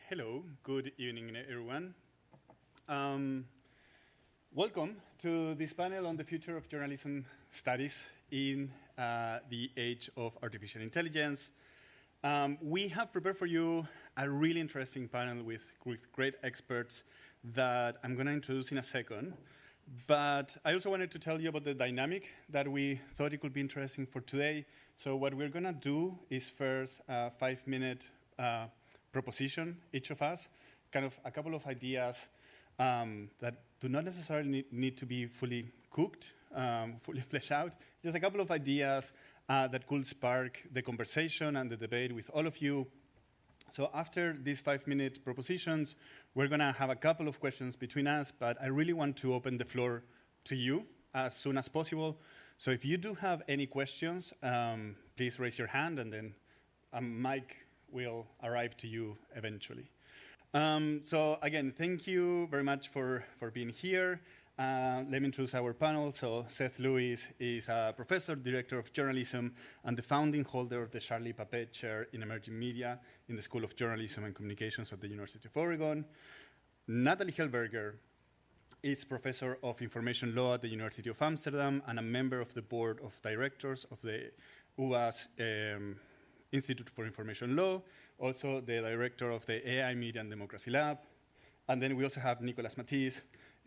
Hello, good evening, everyone. Welcome to this panel on the future of journalism studies in the age of artificial intelligence. We have prepared for you a really interesting panel with great experts that I'm going to introduce in a second. But I also wanted to tell you about the dynamic that we thought it could be interesting for today. So what we're going to do is first a 5-minute proposition, each of us, kind of a couple of ideas that do not necessarily need to be fully cooked, fully fleshed out, just a couple of ideas that could spark the conversation and the debate with all of you. So after these 5-minute propositions, we're going to have a couple of questions between us, but I really want to open the floor to you as soon as possible. So if you do have any questions, please raise your hand, and then a mic will arrive to you eventually. So again, thank you very much for being here. Let me introduce our panel. So Seth Lewis is a professor, director of journalism, and the founding holder of the Charlie Papet Chair in Emerging Media in the School of Journalism and Communications at the University of Oregon. Natalie Helberger is professor of information law at the University of Amsterdam and a member of the board of directors of the UAS Institute for Information Law, also the director of the AI Media and Democracy Lab. And then we also have Nicolas Matthijs,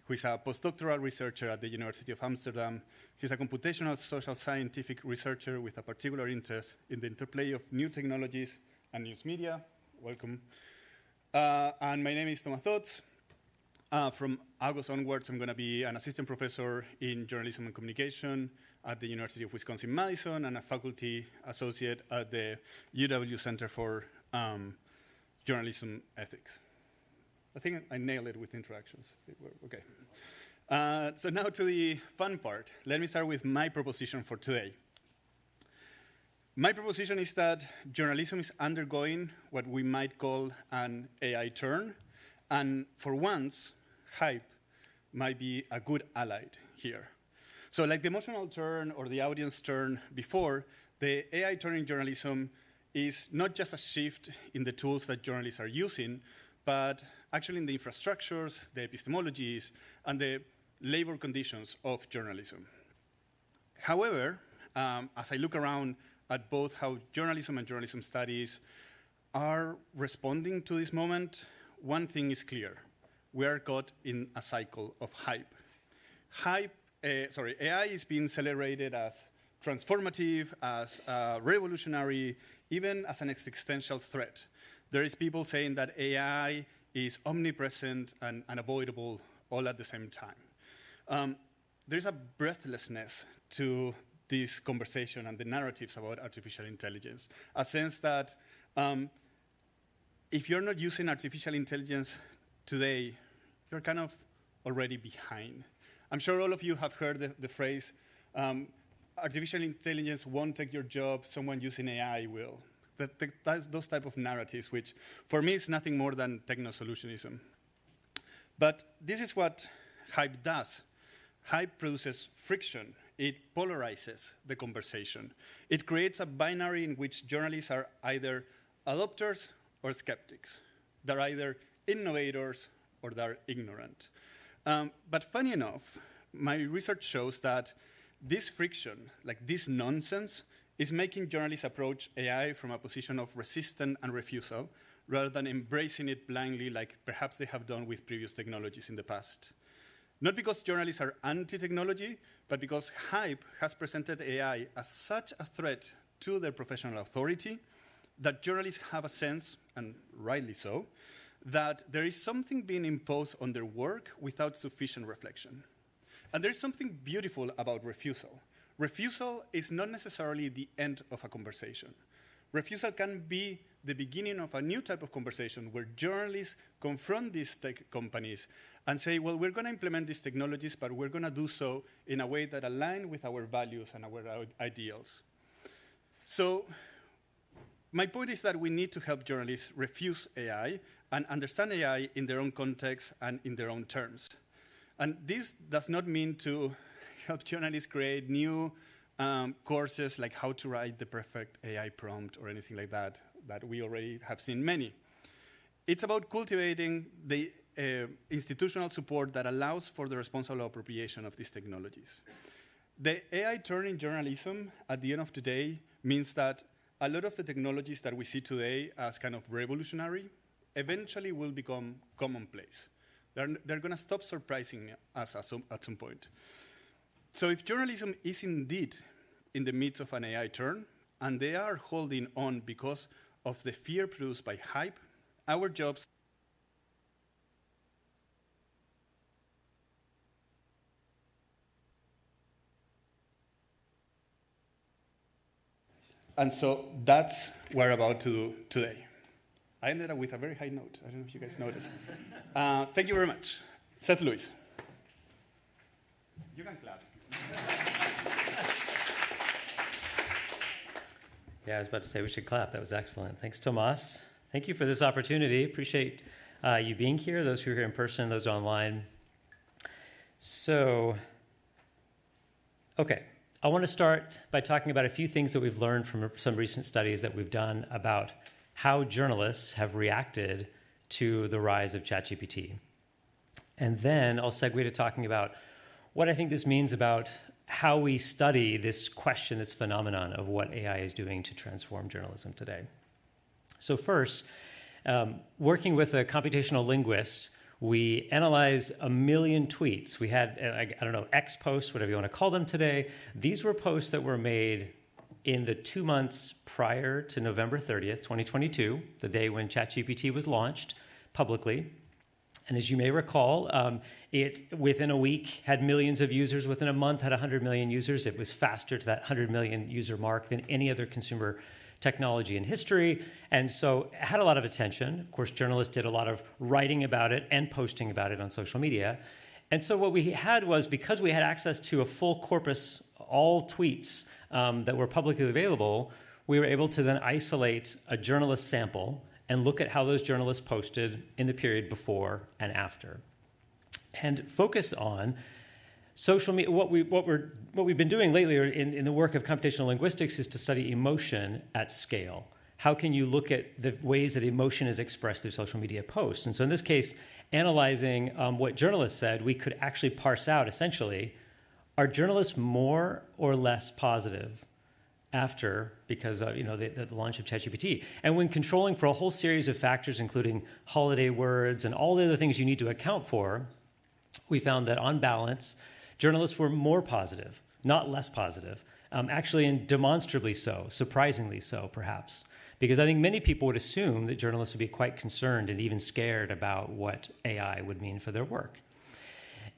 who is a postdoctoral researcher at the University of Amsterdam. He's a computational social scientific researcher with a particular interest in the interplay of new technologies and news media. Welcome. And my name is Thomas Dodds. From August onwards, I'm going to be an assistant professor in journalism and communication at the University of Wisconsin-Madison and a faculty associate at the UW Center for Journalism Ethics. I think I nailed it with introductions. Okay. So now to the fun part. Let me start with my proposition for today. My proposition is that journalism is undergoing what we might call an AI turn, and for once, hype might be a good ally here. So like the emotional turn or the audience turn before, the AI turn in journalism is not just a shift in the tools that journalists are using, but actually in the infrastructures, the epistemologies, and the labor conditions of journalism. However, as I look around at both how journalism and journalism studies are responding to this moment, one thing is clear. We are caught in a cycle of hype. AI is being celebrated as transformative, as revolutionary, even as an existential threat. There is people saying that AI is omnipresent and unavoidable all at the same time. There's a breathlessness to this conversation and the narratives about artificial intelligence, a sense that if you're not using artificial intelligence today, you're kind of already behind. I'm sure all of you have heard the phrase, artificial intelligence won't take your job, someone using AI will. Those type of narratives, which for me is nothing more than techno-solutionism. But this is what hype does. Hype produces friction. It polarizes the conversation. It creates a binary in which journalists are either adopters or skeptics. They're either innovators or they're ignorant. But funny enough, my research shows that this friction, like this nonsense, is making journalists approach AI from a position of resistance and refusal, rather than embracing it blindly like perhaps they have done with previous technologies in the past. Not because journalists are anti-technology, but because hype has presented AI as such a threat to their professional authority that journalists have a sense, and rightly so, that there is something being imposed on their work without sufficient reflection. And there is something beautiful about refusal. Refusal is not necessarily the end of a conversation. Refusal can be the beginning of a new type of conversation where journalists confront these tech companies and say, well, we're going to implement these technologies, but we're going to do so in a way that aligns with our values and our ideals. So my point is that we need to help journalists refuse AI and understand AI in their own context and in their own terms. And this does not mean to help journalists create new courses like how to write the perfect AI prompt or anything like that, that we already have seen many. It's about cultivating the institutional support that allows for the responsible appropriation of these technologies. The AI turn in journalism, at the end of the day, means that a lot of the technologies that we see today as kind of revolutionary eventually will become commonplace. They're going to stop surprising us at some point. So if journalism is indeed in the midst of an AI turn, and they are holding on because of the fear produced by hype, our jobs and so that's what we're about to do today. I ended up with a very high note. I don't know if you guys noticed. Thank you very much. Seth Lewis. You can clap. Yeah, I was about to say we should clap. That was excellent. Thanks, Tomas. Thank you for this opportunity. Appreciate you being here, those who are here in person, those online. So, okay. I want to start by talking about a few things that we've learned from some recent studies that we've done about how journalists have reacted to the rise of ChatGPT. And then I'll segue to talking about what I think this means about how we study this question, this phenomenon of what AI is doing to transform journalism today. So first, working with a computational linguist, we analyzed 1 million tweets. We had, I don't know, X posts, whatever you want to call them today. These were posts that were made in the 2 months prior to November 30th, 2022, the day when ChatGPT was launched publicly. And as you may recall, it, within a week, had millions of users. Within a month, had 100 million users. It was faster to that 100 million user mark than any other consumer technology in history. And so it had a lot of attention. Of course, journalists did a lot of writing about it and posting about it on social media. And so what we had was, because we had access to a full corpus, all tweets that were publicly available, we were able to then isolate a journalist sample and look at how those journalists posted in the period before and after, and focus on social media. What we've been doing lately in the work of computational linguistics is to study emotion at scale. How can you look at the ways that emotion is expressed through social media posts? And so in this case, analyzing what journalists said, we could actually parse out, essentially, are journalists more or less positive after, because of the launch of ChatGPT. And when controlling for a whole series of factors, including holiday words and all the other things you need to account for, we found that on balance, journalists were more positive, not less positive, actually, and demonstrably so, surprisingly so, perhaps. Because I think many people would assume that journalists would be quite concerned and even scared about what AI would mean for their work.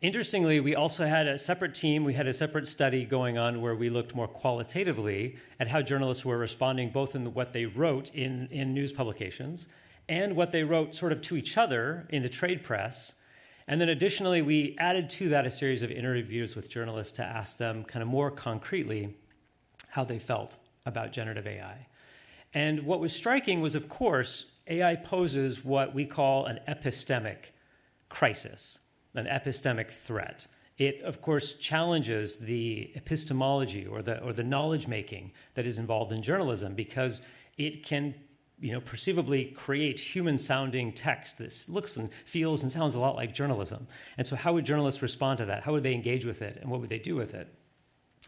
Interestingly, we also had a separate team, we had a separate study going on where we looked more qualitatively at how journalists were responding both in what they wrote in news publications and what they wrote sort of to each other in the trade press. And then additionally, we added to that a series of interviews with journalists to ask them kind of more concretely how they felt about generative AI. And what was striking was, of course, AI poses what we call an epistemic crisis, an epistemic threat. It, of course, challenges the epistemology or the knowledge making that is involved in journalism, because it can, perceivably create human-sounding text that looks and feels and sounds a lot like journalism. And so, how would journalists respond to that? How would they engage with it, and what would they do with it?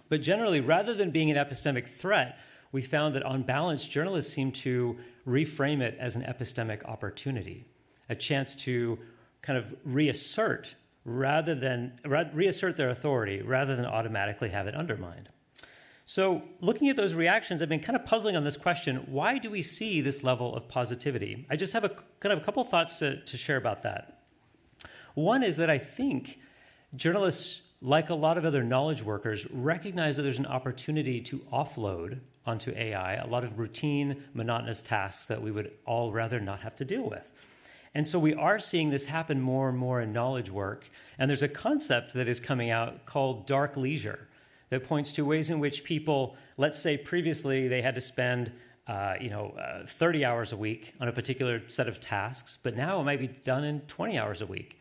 But generally, rather than being an epistemic threat, we found that on balance, journalists seem to reframe it as an epistemic opportunity, a chance to kind of reassert their authority rather than automatically have it undermined. So looking at those reactions, I've been kind of puzzling on this question: why do we see this level of positivity? I just have a couple thoughts to share about that. One is that I think journalists, like a lot of other knowledge workers, recognize that there's an opportunity to offload onto AI a lot of routine, monotonous tasks that we would all rather not have to deal with. And so we are seeing this happen more and more in knowledge work. And there's a concept that is coming out called dark leisure that points to ways in which people, let's say previously they had to spend 30 hours a week on a particular set of tasks, but now it might be done in 20 hours a week.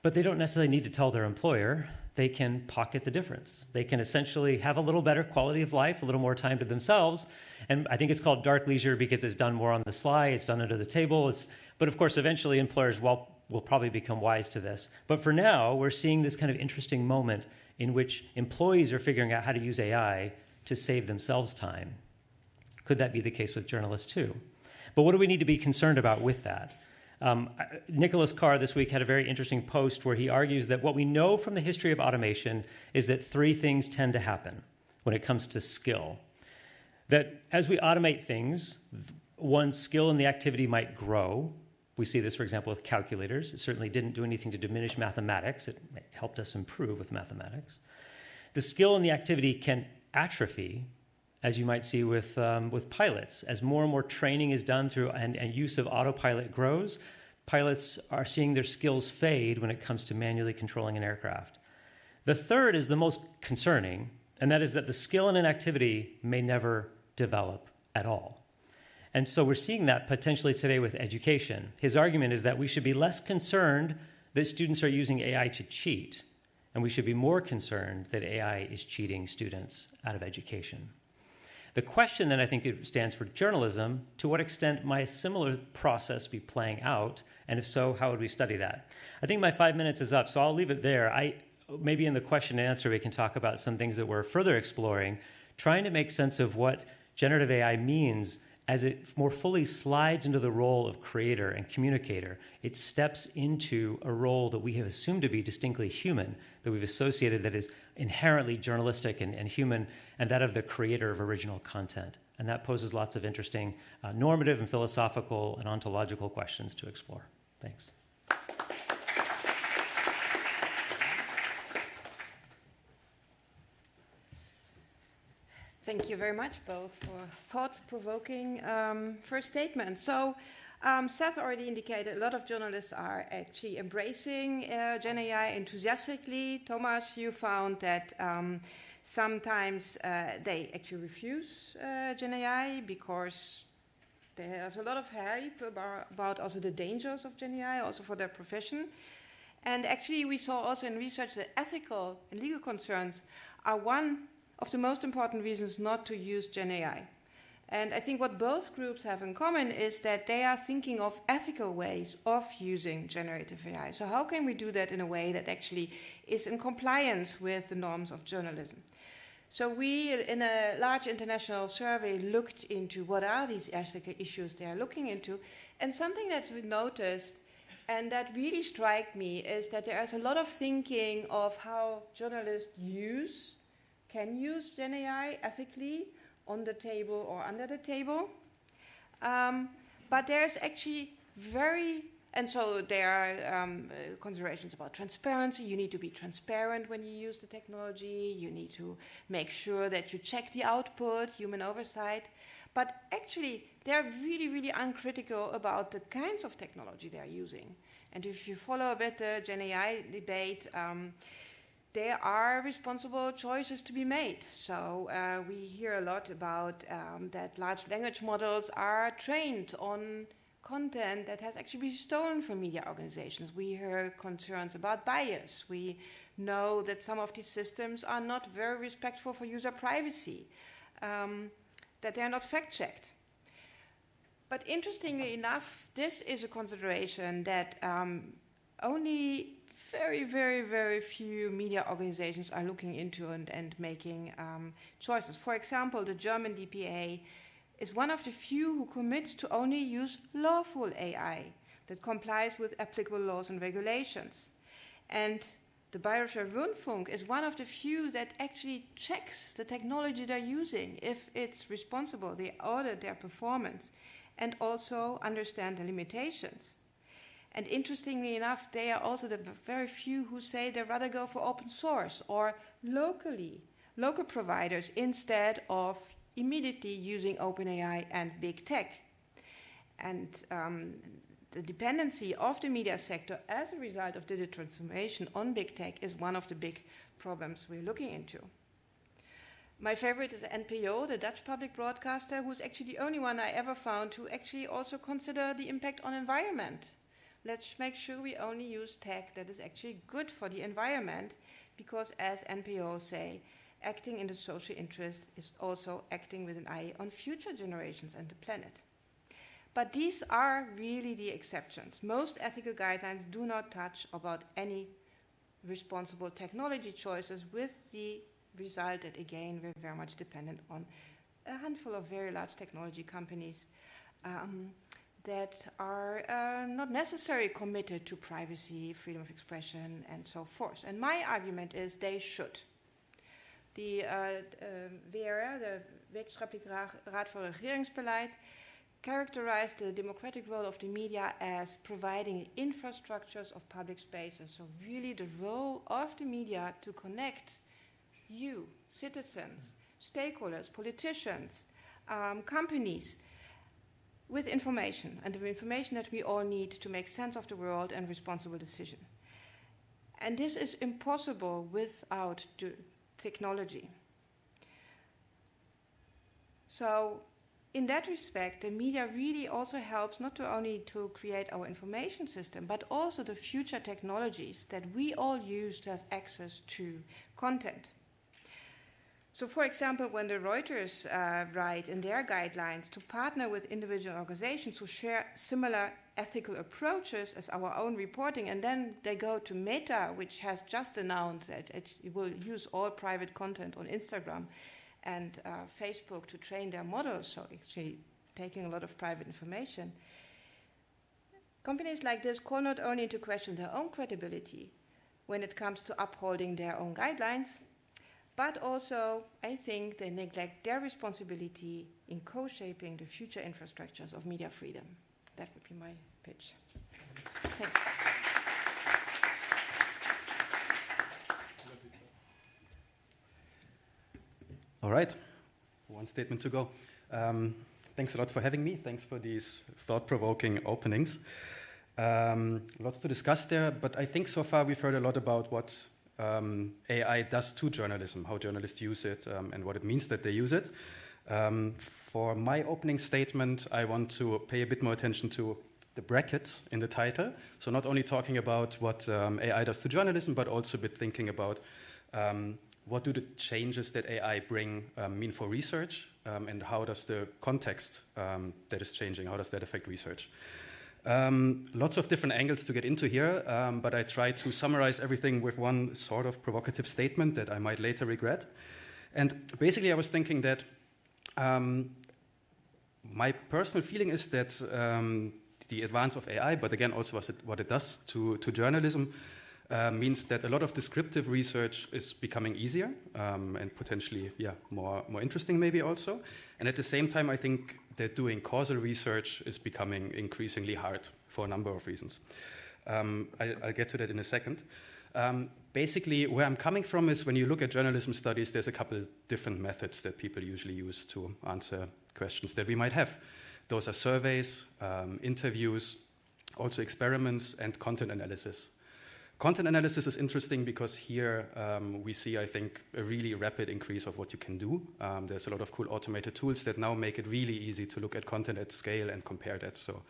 But they don't necessarily need to tell their employer. they can pocket the difference. They can essentially have a little better quality of life, a little more time to themselves. And I think it's called dark leisure because it's done more on the sly, it's done under the table. But of course, eventually employers will probably become wise to this. But for now, we're seeing this kind of interesting moment in which employees are figuring out how to use AI to save themselves time. Could that be the case with journalists too? But what do we need to be concerned about with that? Nicholas Carr this week had a very interesting post where he argues that what we know from the history of automation is that three things tend to happen when it comes to skill. That as we automate things, one's skill in the activity might grow. We see this, for example, with calculators. It certainly didn't do anything to diminish mathematics. It helped us improve with mathematics. The skill in the activity can atrophy, as you might see with pilots. As more and more training is done through and use of autopilot grows, pilots are seeing their skills fade when it comes to manually controlling an aircraft. The third is the most concerning, and that is that the skill in an activity may never develop at all. And so we're seeing that potentially today with education. His argument is that we should be less concerned that students are using AI to cheat, and we should be more concerned that AI is cheating students out of education. The question then I think it stands for journalism, to what extent might a similar process be playing out? And if so, how would we study that? I think my 5 minutes is up, so I'll leave it there. Maybe in the question and answer, we can talk about some things that we're further exploring, trying to make sense of what generative AI means as it more fully slides into the role of creator and communicator. It steps into a role that we have assumed to be distinctly human, that we've associated that is inherently journalistic and human, and that of the creator of original content. And that poses lots of interesting normative and philosophical and ontological questions to explore. Thanks. Thank you very much, both, for thought-provoking first statements. So, Seth already indicated a lot of journalists are actually embracing Gen AI enthusiastically. Thomas, you found that sometimes they actually refuse Gen AI because there's a lot of hype about also the dangers of Gen AI, also for their profession. And actually, we saw also in research that ethical and legal concerns are one of the most important reasons not to use Gen AI. And I think what both groups have in common is that they are thinking of ethical ways of using generative AI. So how can we do that in a way that actually is in compliance with the norms of journalism? So we, in a large international survey, looked into what are these ethical issues they are looking into. And something that we noticed, and that really struck me, is that there is a lot of thinking of how journalists can use Gen AI ethically on the table or under the table. But there's actually and so there are considerations about transparency. You need to be transparent when you use the technology. You need to make sure that you check the output, human oversight. But actually, they're really, really uncritical about the kinds of technology they're using. And if you follow a bit the Gen AI debate, there are responsible choices to be made. So we hear a lot about that large language models are trained on content that has actually been stolen from media organizations. We hear concerns about bias. We know that some of these systems are not very respectful for user privacy, that they're not fact-checked. But interestingly enough, this is a consideration that only very, very, very few media organizations are looking into and making choices. For example, the German DPA is one of the few who commits to only use lawful AI that complies with applicable laws and regulations. And the Bayerischer Rundfunk is one of the few that actually checks the technology they're using, if it's responsible. They audit their performance and also understand the limitations. And interestingly enough, they are also the very few who say they'd rather go for open source or local providers instead of immediately using OpenAI and big tech. And the dependency of the media sector as a result of digital transformation on big tech is one of the big problems we're looking into. My favorite is NPO, the Dutch public broadcaster, who's actually the only one I ever found who actually also consider the impact on environment. Let's make sure we only use tech that is actually good for the environment, because as NPOs say, acting in the social interest is also acting with an eye on future generations and the planet. But these are really the exceptions. Most ethical guidelines do not touch about any responsible technology choices, with the result that, again, we're very much dependent on a handful of very large technology companies that are not necessarily committed to privacy, freedom of expression, and so forth. And my argument is they should. The WRR, the Wetenschappelijk Raad voor Regeringsbeleid, characterized the democratic role of the media as providing infrastructures of public spaces. So really the role of the media to connect you, citizens, stakeholders, politicians, companies, with information, and the information that we all need to make sense of the world and responsible decision. And this is impossible without the technology. So in that respect, the media really also helps not only to create our information system, but also the future technologies that we all use to have access to content. So, for example, when the Reuters write in their guidelines to partner with individual organizations who share similar ethical approaches as our own reporting, and then they go to Meta, which has just announced that it will use all private content on Instagram and Facebook to train their models, so actually taking a lot of private information. Companies like this call not only into question their own credibility when it comes to upholding their own guidelines, but also, I think, they neglect their responsibility in co-shaping the future infrastructures of media freedom. That would be my pitch. Thanks. All right, one statement to go. Thanks a lot for having me. Thanks for these thought-provoking openings. Lots to discuss there, but I think so far we've heard a lot about what AI does to journalism, how journalists use it, and what it means that they use it. For my opening statement, I want to pay a bit more attention to the brackets in the title. So not only talking about what AI does to journalism, but also a bit thinking about what do the changes that AI bring mean for research, and how does the context that is changing, how does that affect research? Lots of different angles to get into here, but I try to summarize everything with one sort of provocative statement that I might later regret. And basically I was thinking that my personal feeling is that the advance of AI, but again also what it does to journalism, means that a lot of descriptive research is becoming easier and potentially more interesting maybe also. And at the same time, I think that doing causal research is becoming increasingly hard for a number of reasons. I'll get to that in a second. Basically, where I'm coming from is when you look at journalism studies, there's a couple different methods that people usually use to answer questions that we might have. Those are surveys, interviews, also experiments, and content analysis. Content analysis is interesting because here we see, I think, a really rapid increase of what you can do. There's a lot of cool automated tools that now make it really easy to look at content at scale and compare that. So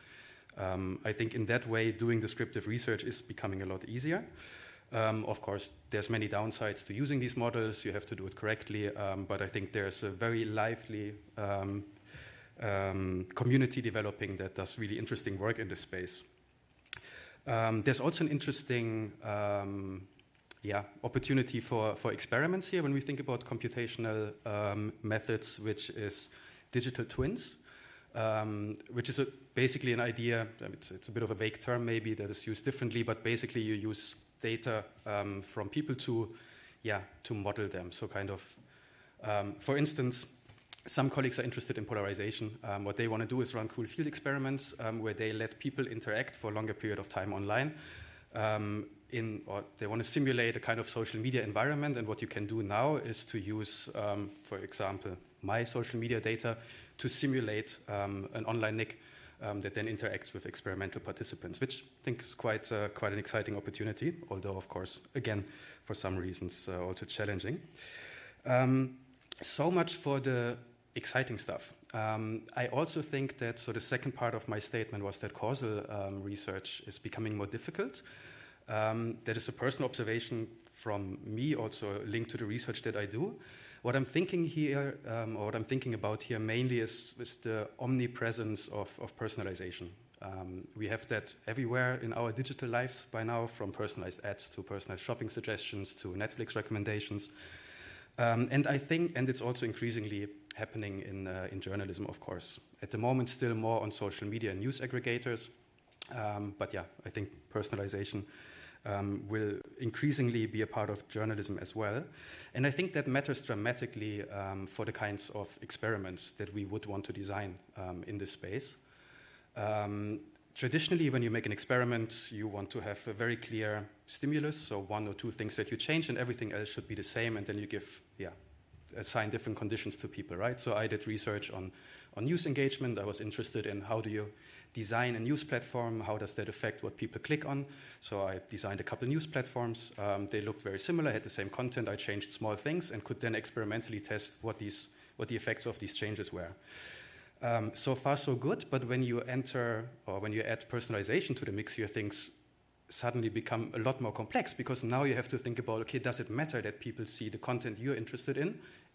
I think in that way, doing descriptive research is becoming a lot easier. Of course, there's many downsides to using these models. You have to do it correctly. But I think there's a very lively community developing that does really interesting work in this space. There's also an interesting opportunity for experiments here when we think about computational methods, which is digital twins, which is basically an idea. It's a bit of a vague term maybe that is used differently, but basically you use data from people to model them. So kind of, for instance, some colleagues are interested in polarization. What they want to do is run cool field experiments where they let people interact for a longer period of time online. Or they want to simulate a kind of social media environment. And what you can do now is to use, for example, my social media data to simulate an online NIC that then interacts with experimental participants, which I think is quite an exciting opportunity, although, of course, again, for some reasons, also challenging. So much for the exciting stuff. I also think that, so the second part of my statement was that causal research is becoming more difficult. That is a personal observation from me, also linked to the research that I do. What I'm thinking here, or what I'm thinking about here mainly is the omnipresence of personalization. We have that everywhere in our digital lives by now, from personalized ads to personalized shopping suggestions to Netflix recommendations. And I think, and it's also increasingly happening in journalism, of course. At the moment, still more on social media and news aggregators. But yeah, I think personalization will increasingly be a part of journalism as well. And I think that matters dramatically for the kinds of experiments that we would want to design in this space. Traditionally, when you make an experiment, you want to have a very clear stimulus, so one or two things that you change, and everything else should be the same, and then you assign different conditions to people, right? So I did research on news engagement. I was interested in how do you design a news platform, how does that affect what people click on? So I designed a couple news platforms. They looked very similar, had the same content. I changed small things and could then experimentally test what the effects of these changes were. So far, so good, but when you enter, or when you add personalization to the mix here, things suddenly become a lot more complex, because now you have to think about, okay, does it matter that people see the content you're interested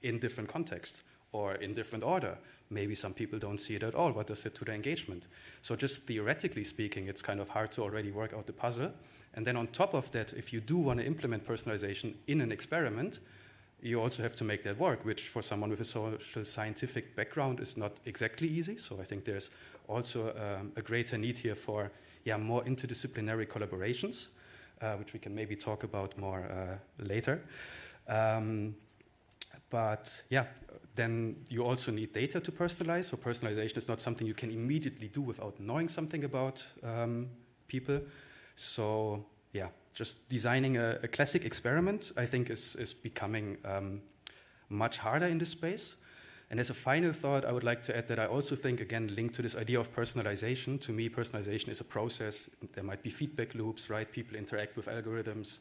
in different contexts or in different order? Maybe some people don't see it at all. What does it do to the engagement? So just theoretically speaking, it's kind of hard to already work out the puzzle. And then on top of that, if you do want to implement personalization in an experiment, you also have to make that work, which for someone with a social scientific background is not exactly easy. So I think there's also a greater need here for more interdisciplinary collaborations, which we can maybe talk about more later. But then you also need data to personalize. So personalization is not something you can immediately do without knowing something about people. So just designing a classic experiment, I think, is becoming much harder in this space. And as a final thought, I would like to add that I also think, again, linked to this idea of personalization, to me, personalization is a process. There might be feedback loops, right? People interact with algorithms.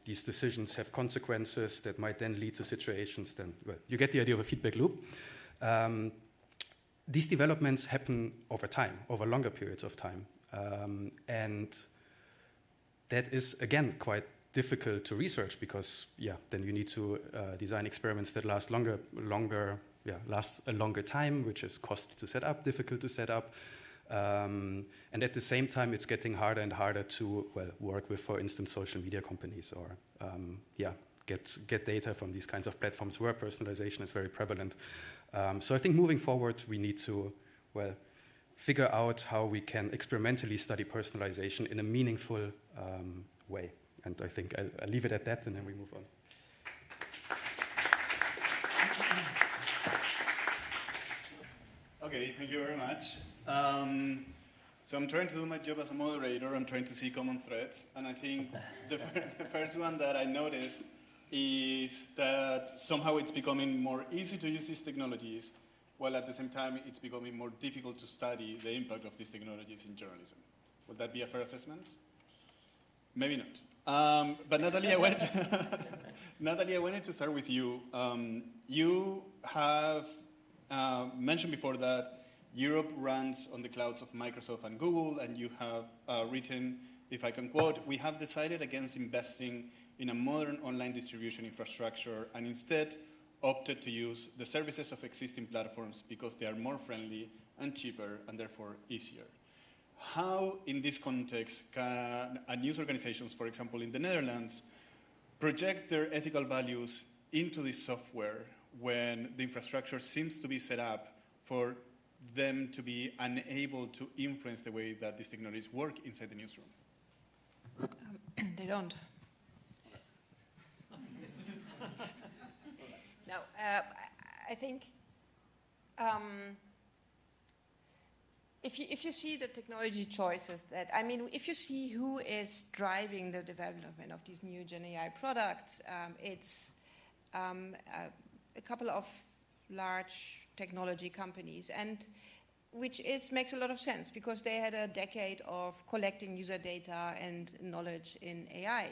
These decisions have consequences that might then lead to situations. You get the idea of a feedback loop. These developments happen over time, over longer periods of time. And that is, again, quite difficult to research, because then you need to design experiments that last last a longer time, which is costly to set up, difficult to set up. And at the same time, it's getting harder and harder to work with, for instance, social media companies, or get data from these kinds of platforms where personalization is very prevalent. So I think moving forward, we need to figure out how we can experimentally study personalization in a meaningful way. And I think I'll leave it at that, and then we move on. Okay, thank you very much. So I'm trying to do my job as a moderator. I'm trying to see common threads. And I think the first one that I noticed is that somehow it's becoming more easy to use these technologies, while at the same time it's becoming more difficult to study the impact of these technologies in journalism. Would that be a fair assessment? Maybe not. But Natalie, Natalie, I wanted to start with you. You have mentioned before that Europe runs on the clouds of Microsoft and Google, and you have written, if I can quote, "We have decided against investing in a modern online distribution infrastructure and instead opted to use the services of existing platforms because they are more friendly and cheaper and therefore easier." How, in this context, can news organizations, for example, in the Netherlands, project their ethical values into this software when the infrastructure seems to be set up for them to be unable to influence the way that these technologies work inside the newsroom? They don't. No, I think if you see the technology choices if you see who is driving the development of these new Gen AI products, it's a couple of large technology companies, and which makes a lot of sense because they had a decade of collecting user data and knowledge in AI.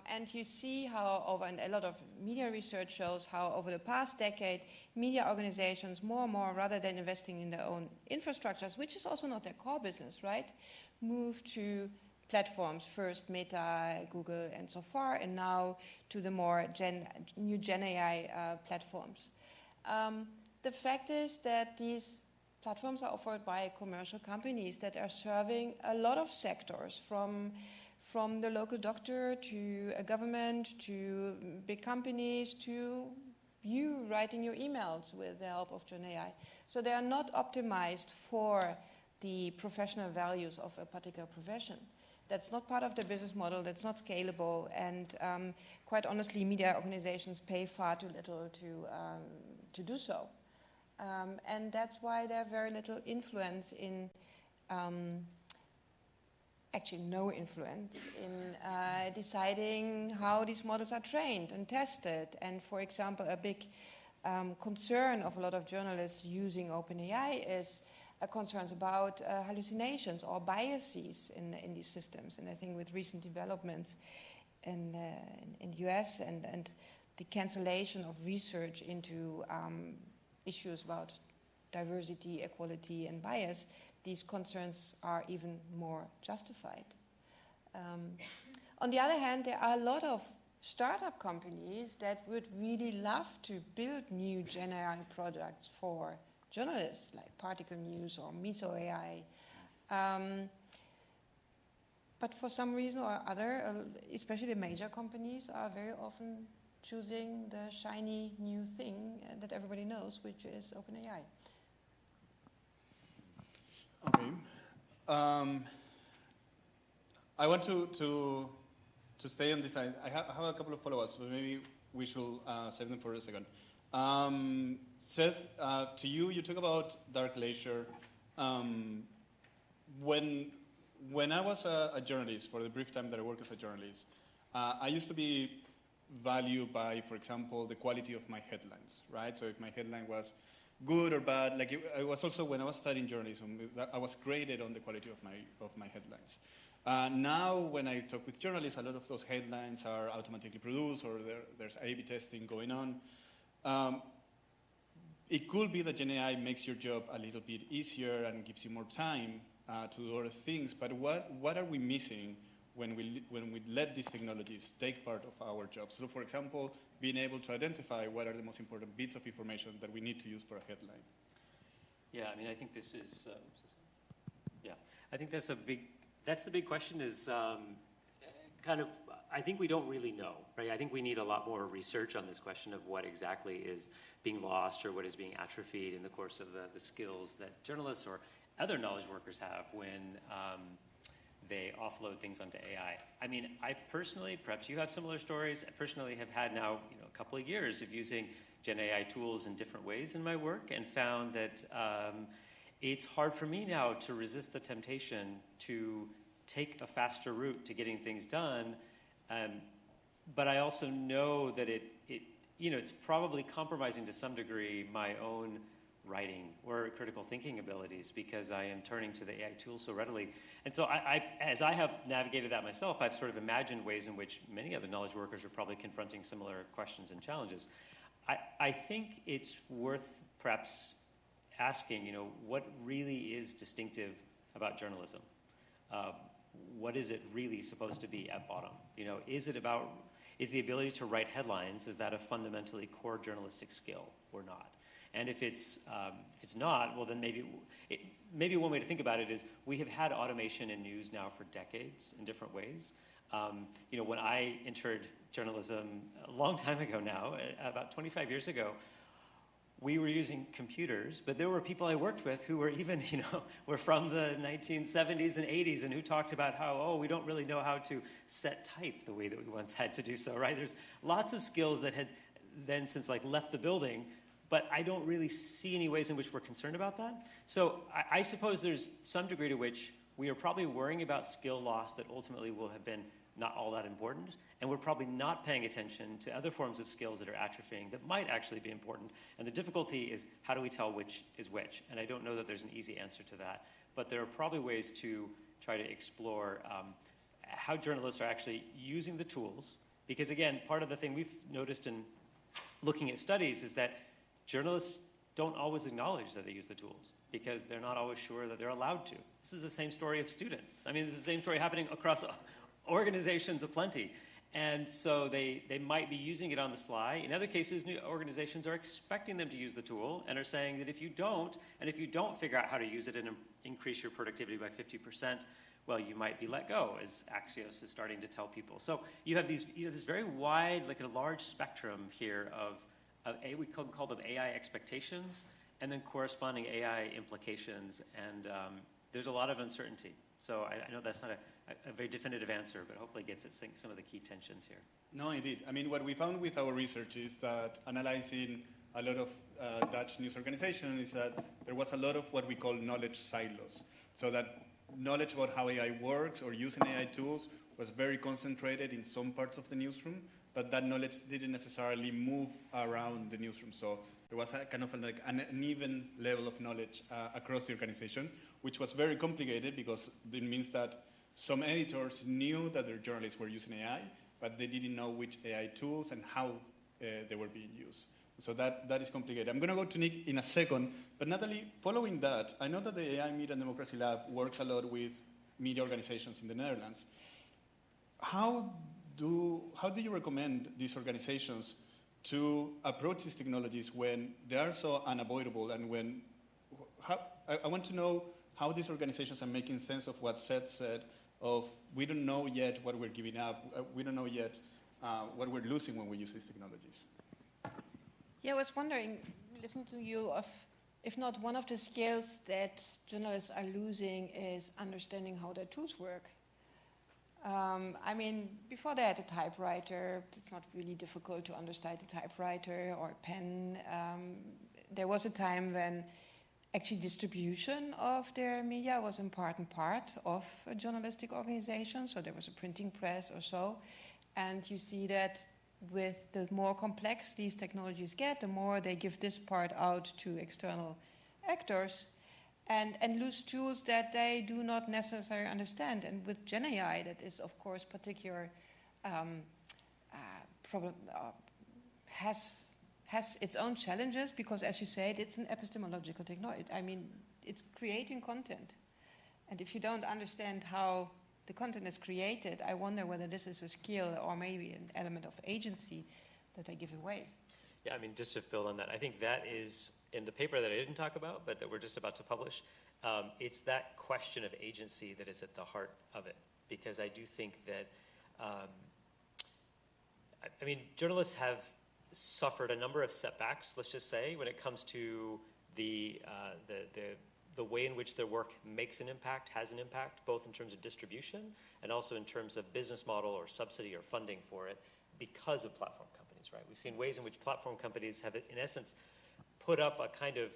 And you see how and a lot of media research shows how over the past decade, media organizations more and more, rather than investing in their own infrastructures, which is also not their core business, right, move to platforms, first Meta, Google, and so far, and now to the more new Gen AI platforms. The fact is that these platforms are offered by commercial companies that are serving a lot of sectors, from the local doctor to a government to big companies to you writing your emails with the help of Gen AI. So they are not optimized for the professional values of a particular profession. That's not part of the business model, that's not scalable, and quite honestly, media organizations pay far too little to do so. And that's why they have very little influence in, actually no influence in deciding how these models are trained and tested. And for example, a big concern of a lot of journalists using OpenAI is concerns about hallucinations or biases in these systems. And I think with recent developments in the US and the cancellation of research into issues about diversity, equality, and bias, these concerns are even more justified. On the other hand, there are a lot of startup companies that would really love to build new Gen AI products for journalists, like Particle News or Miso AI. But for some reason or other, especially the major companies are very often choosing the shiny new thing that everybody knows, which is OpenAI. Okay. I want to stay on this line. I have a couple of follow-ups, but maybe we should save them for a second. Seth, to you talk about dark leisure. When I was a journalist, for the brief time that I worked as a journalist, I used to be valued by, for example, the quality of my headlines, right? So if my headline was good or bad, like it was also when I was studying journalism, I was graded on the quality of my headlines. Now, when I talk with journalists, a lot of those headlines are automatically produced, or there's A/B testing going on. It could be that Gen AI makes your job a little bit easier and gives you more time to do other things, but what are we missing when we let these technologies take part of our jobs? So, for example, being able to identify what are the most important bits of information that we need to use for a headline. Yeah, I mean, I think this is, I think that's the big question is I think we don't really know, right? I think we need a lot more research on this question of what exactly is being lost or what is being atrophied in the course of the skills that journalists or other knowledge workers have when they offload things onto AI. I mean, I personally, perhaps you have similar stories, I personally have had now a couple of years of using Gen AI tools in different ways in my work and found that it's hard for me now to resist the temptation to take a faster route to getting things done. But I also know that it's probably compromising to some degree my own writing or critical thinking abilities because I am turning to the AI tools so readily. And so as I have navigated that myself, I've sort of imagined ways in which many other knowledge workers are probably confronting similar questions and challenges. I think it's worth perhaps asking, what really is distinctive about journalism? What is it really supposed to be at bottom? Is the ability to write headlines, is that a fundamentally core journalistic skill or not? And if it's not, well then maybe one way to think about it is we have had automation in news now for decades in different ways. When I entered journalism a long time ago now, about 25 years ago, we were using computers, but there were people I worked with who were even, were from the 1970s and 80s and who talked about how, we don't really know how to set type the way that we once had to do so, right? There's lots of skills that had then since left the building, but I don't really see any ways in which we're concerned about that. So I suppose there's some degree to which we are probably worrying about skill loss that ultimately will have been not all that important, and we're probably not paying attention to other forms of skills that are atrophying that might actually be important. And the difficulty is, how do we tell which is which? And I don't know that there's an easy answer to that, but there are probably ways to try to explore how journalists are actually using the tools, because again, part of the thing we've noticed in looking at studies is that journalists don't always acknowledge that they use the tools because they're not always sure that they're allowed to. This is the same story of students. I mean, this is the same story happening across organizations aplenty. And so they might be using it on the sly. In other cases, new organizations are expecting them to use the tool and are saying that if you don't figure out how to use it and increase your productivity by 50%, well, you might be let go, as Axios is starting to tell people. So you have this very wide, like a large spectrum here of we call them AI expectations, and then corresponding AI implications, and there's a lot of uncertainty. So I know that's not a very definitive answer, but hopefully gets at some of the key tensions here. No, indeed. I mean, what we found with our research is that analyzing a lot of Dutch news organizations is that there was a lot of what we call knowledge silos. So that knowledge about how AI works or using AI tools was very concentrated in some parts of the newsroom, but that knowledge didn't necessarily move around the newsroom. So there was a kind of like an uneven level of knowledge across the organization, which was very complicated because it means that some editors knew that their journalists were using AI, but they didn't know which AI tools and how they were being used. So that is complicated. I'm going to go to Nick in a second, but Natalie, following that, I know that the AI Media and Democracy Lab works a lot with media organizations in the Netherlands. How do you recommend these organizations to approach these technologies when they are so unavoidable, and when I want to know how these organizations are making sense of what Seth said of we don't know yet what we're giving up, we don't know yet what we're losing when we use these technologies. Yeah, I was wondering, listening to you, if not one of the skills that journalists are losing is understanding how their tools work. I mean, before they had a typewriter, it's not really difficult to understand a typewriter or a pen. There was a time when actually distribution of their media was an important part of a journalistic organization, so there was a printing press or so. And you see that with the more complex these technologies get, the more they give this part out to external actors and lose tools that they do not necessarily understand. And with Gen AI, that is, of course, particular problem, has its own challenges because, as you said, it's an epistemological technology. I mean, it's creating content. And if you don't understand how the content is created, I wonder whether this is a skill or maybe an element of agency that I give away. Yeah, I mean, just to build on that, I think that is in the paper that I didn't talk about, but that we're just about to publish. It's that question of agency that is at the heart of it, because I do think that, I mean, journalists have suffered a number of setbacks, let's just say, when it comes to the way in which their work makes an impact, has an impact, both in terms of distribution and also in terms of business model or subsidy or funding for it because of platform companies, right? We've seen ways in which platform companies have, in essence, put up a kind of,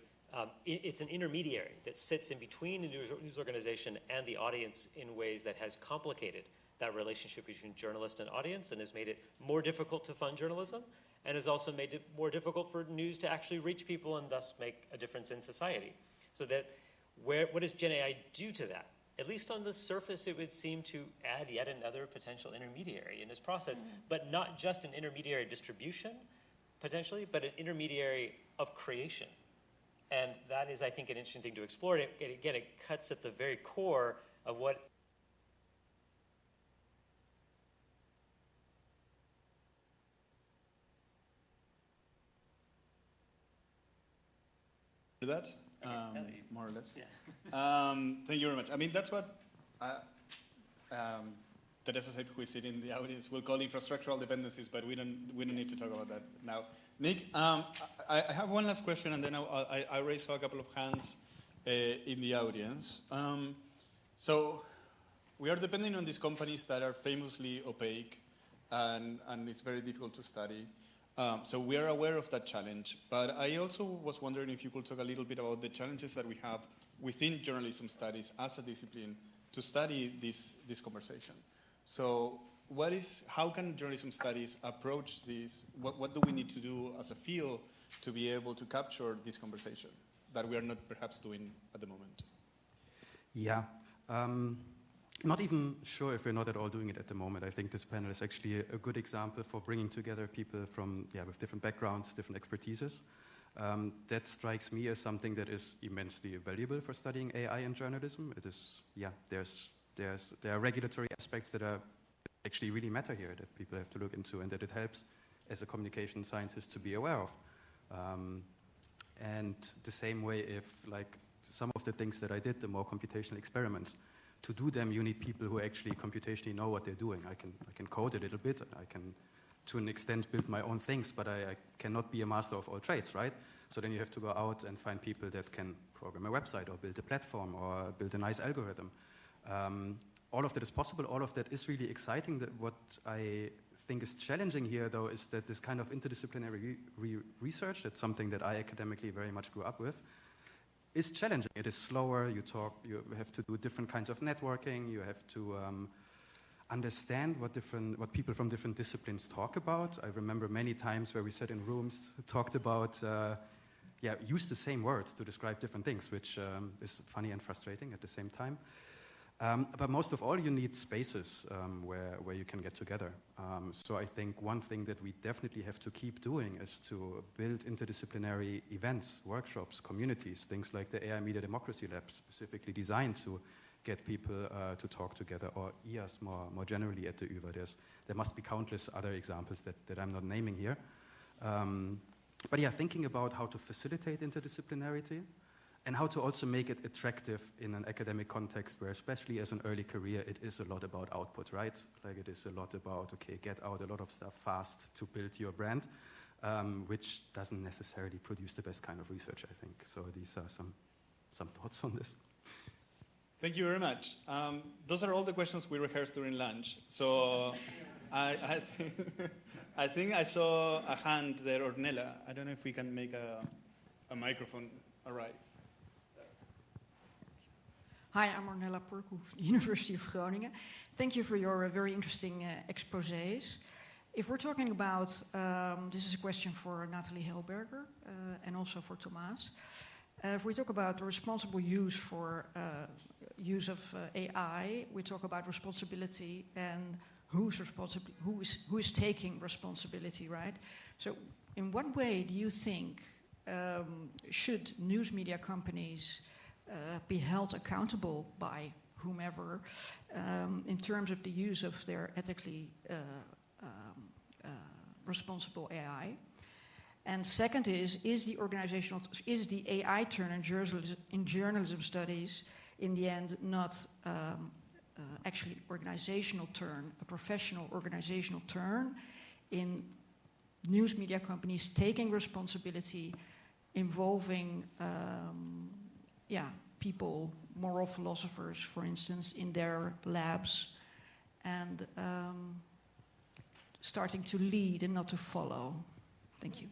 it's an intermediary that sits in between the news organization and the audience in ways that has complicated that relationship between journalist and audience and has made it more difficult to fund journalism and has also made it more difficult for news to actually reach people and thus make a difference in society. So that what does Gen AI do to that? At least on the surface, it would seem to add yet another potential intermediary in this process, but not just an intermediary distribution, potentially, but an intermediary of creation. And that is, I think, an interesting thing to explore. Again, it cuts at the very core of what that. More or less. Yeah. Thank you very much. I mean, that's what Teresa said, who is sitting in the audience, will call infrastructural dependencies, but we don't need to talk about that now. Nick, I have one last question, and then I already saw a couple of hands in the audience. So we are depending on these companies that are famously opaque, and it's very difficult to study. So we are aware of that challenge, but I also was wondering if you could talk a little bit about the challenges that we have within journalism studies as a discipline to study this conversation. So how can journalism studies approach this? What do we need to do as a field to be able to capture this conversation that we are not perhaps doing at the moment? Yeah. Not even sure if we're not at all doing it at the moment. I think this panel is actually a good example for bringing together people from with different backgrounds, different expertises. That strikes me as something that is immensely valuable for studying AI in journalism. It is, yeah, there are regulatory aspects that are actually really matter here that people have to look into and that it helps as a communication scientist to be aware of. And the same way if, like, some of the things that I did, the more computational experiments, to do them you need people who actually computationally know what they're doing. I can code a little bit, I can to an extent build my own things, but I cannot be a master of all trades, right? So then you have to go out and find people that can program a website or build a platform or build a nice algorithm. All of that is possible, all of that is really exciting. That what I think is challenging here, though, is that this kind of interdisciplinary research, that's something that I academically very much grew up with, is challenging. It is slower, you have to do different kinds of networking, you have to understand what people from different disciplines talk about. I remember many times where we sat in rooms, talked about, use the same words to describe different things, which is funny and frustrating at the same time. But most of all, you need spaces where you can get together. So I think one thing that we definitely have to keep doing is to build interdisciplinary events, workshops, communities, things like the AI Media Democracy Lab, specifically designed to get people to talk together, or IAS more generally at the UWA. There must be countless other examples that I'm not naming here. But yeah, thinking about how to facilitate interdisciplinarity, and how to also make it attractive in an academic context where, especially as an early career, it is a lot about output, right? Like it is a lot about, okay, get out a lot of stuff fast to build your brand, which doesn't necessarily produce the best kind of research, I think. So these are some thoughts on this. Thank you very much. Those are all the questions we rehearsed during lunch. So I think I saw a hand there, Ornella. I don't know if we can make a microphone arrive. Hi, I'm Ornella Purkoe from the University of Groningen. Thank you for your very interesting exposés. If we're talking about, this is a question for Nathalie Helberger and also for Thomas. If we talk about the responsible use of AI, we talk about responsibility and who is taking responsibility, right? So in what way do you think should news media companies be held accountable by whomever in terms of the use of their ethically responsible AI? And second is the AI turn in journalism studies in the end not actually organizational turn, a professional organizational turn in news media companies taking responsibility, involving people, moral philosophers, for instance, in their labs, and starting to lead and not to follow. Thank you.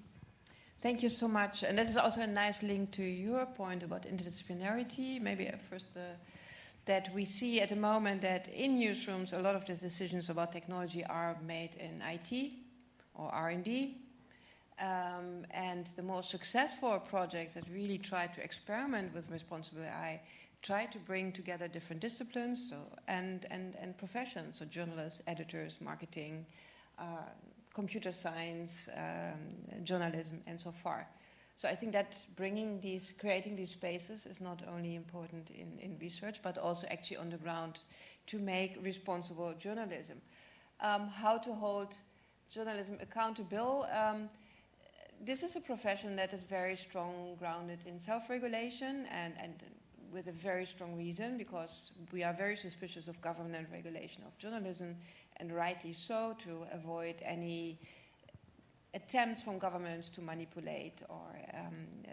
Thank you so much. And that is also a nice link to your point about interdisciplinarity. Maybe at first that we see at the moment that in newsrooms a lot of the decisions about technology are made in IT or R&D. And the most successful projects that really try to experiment with responsible AI try to bring together different disciplines and professions, so journalists, editors, marketing, computer science, journalism, and so far. So I think that creating these spaces is not only important in research, but also actually on the ground to make responsible journalism. How to hold journalism accountable? This is a profession that is very strong grounded in self-regulation and with a very strong reason, because we are very suspicious of government regulation of journalism, and rightly so, to avoid any attempts from governments to manipulate or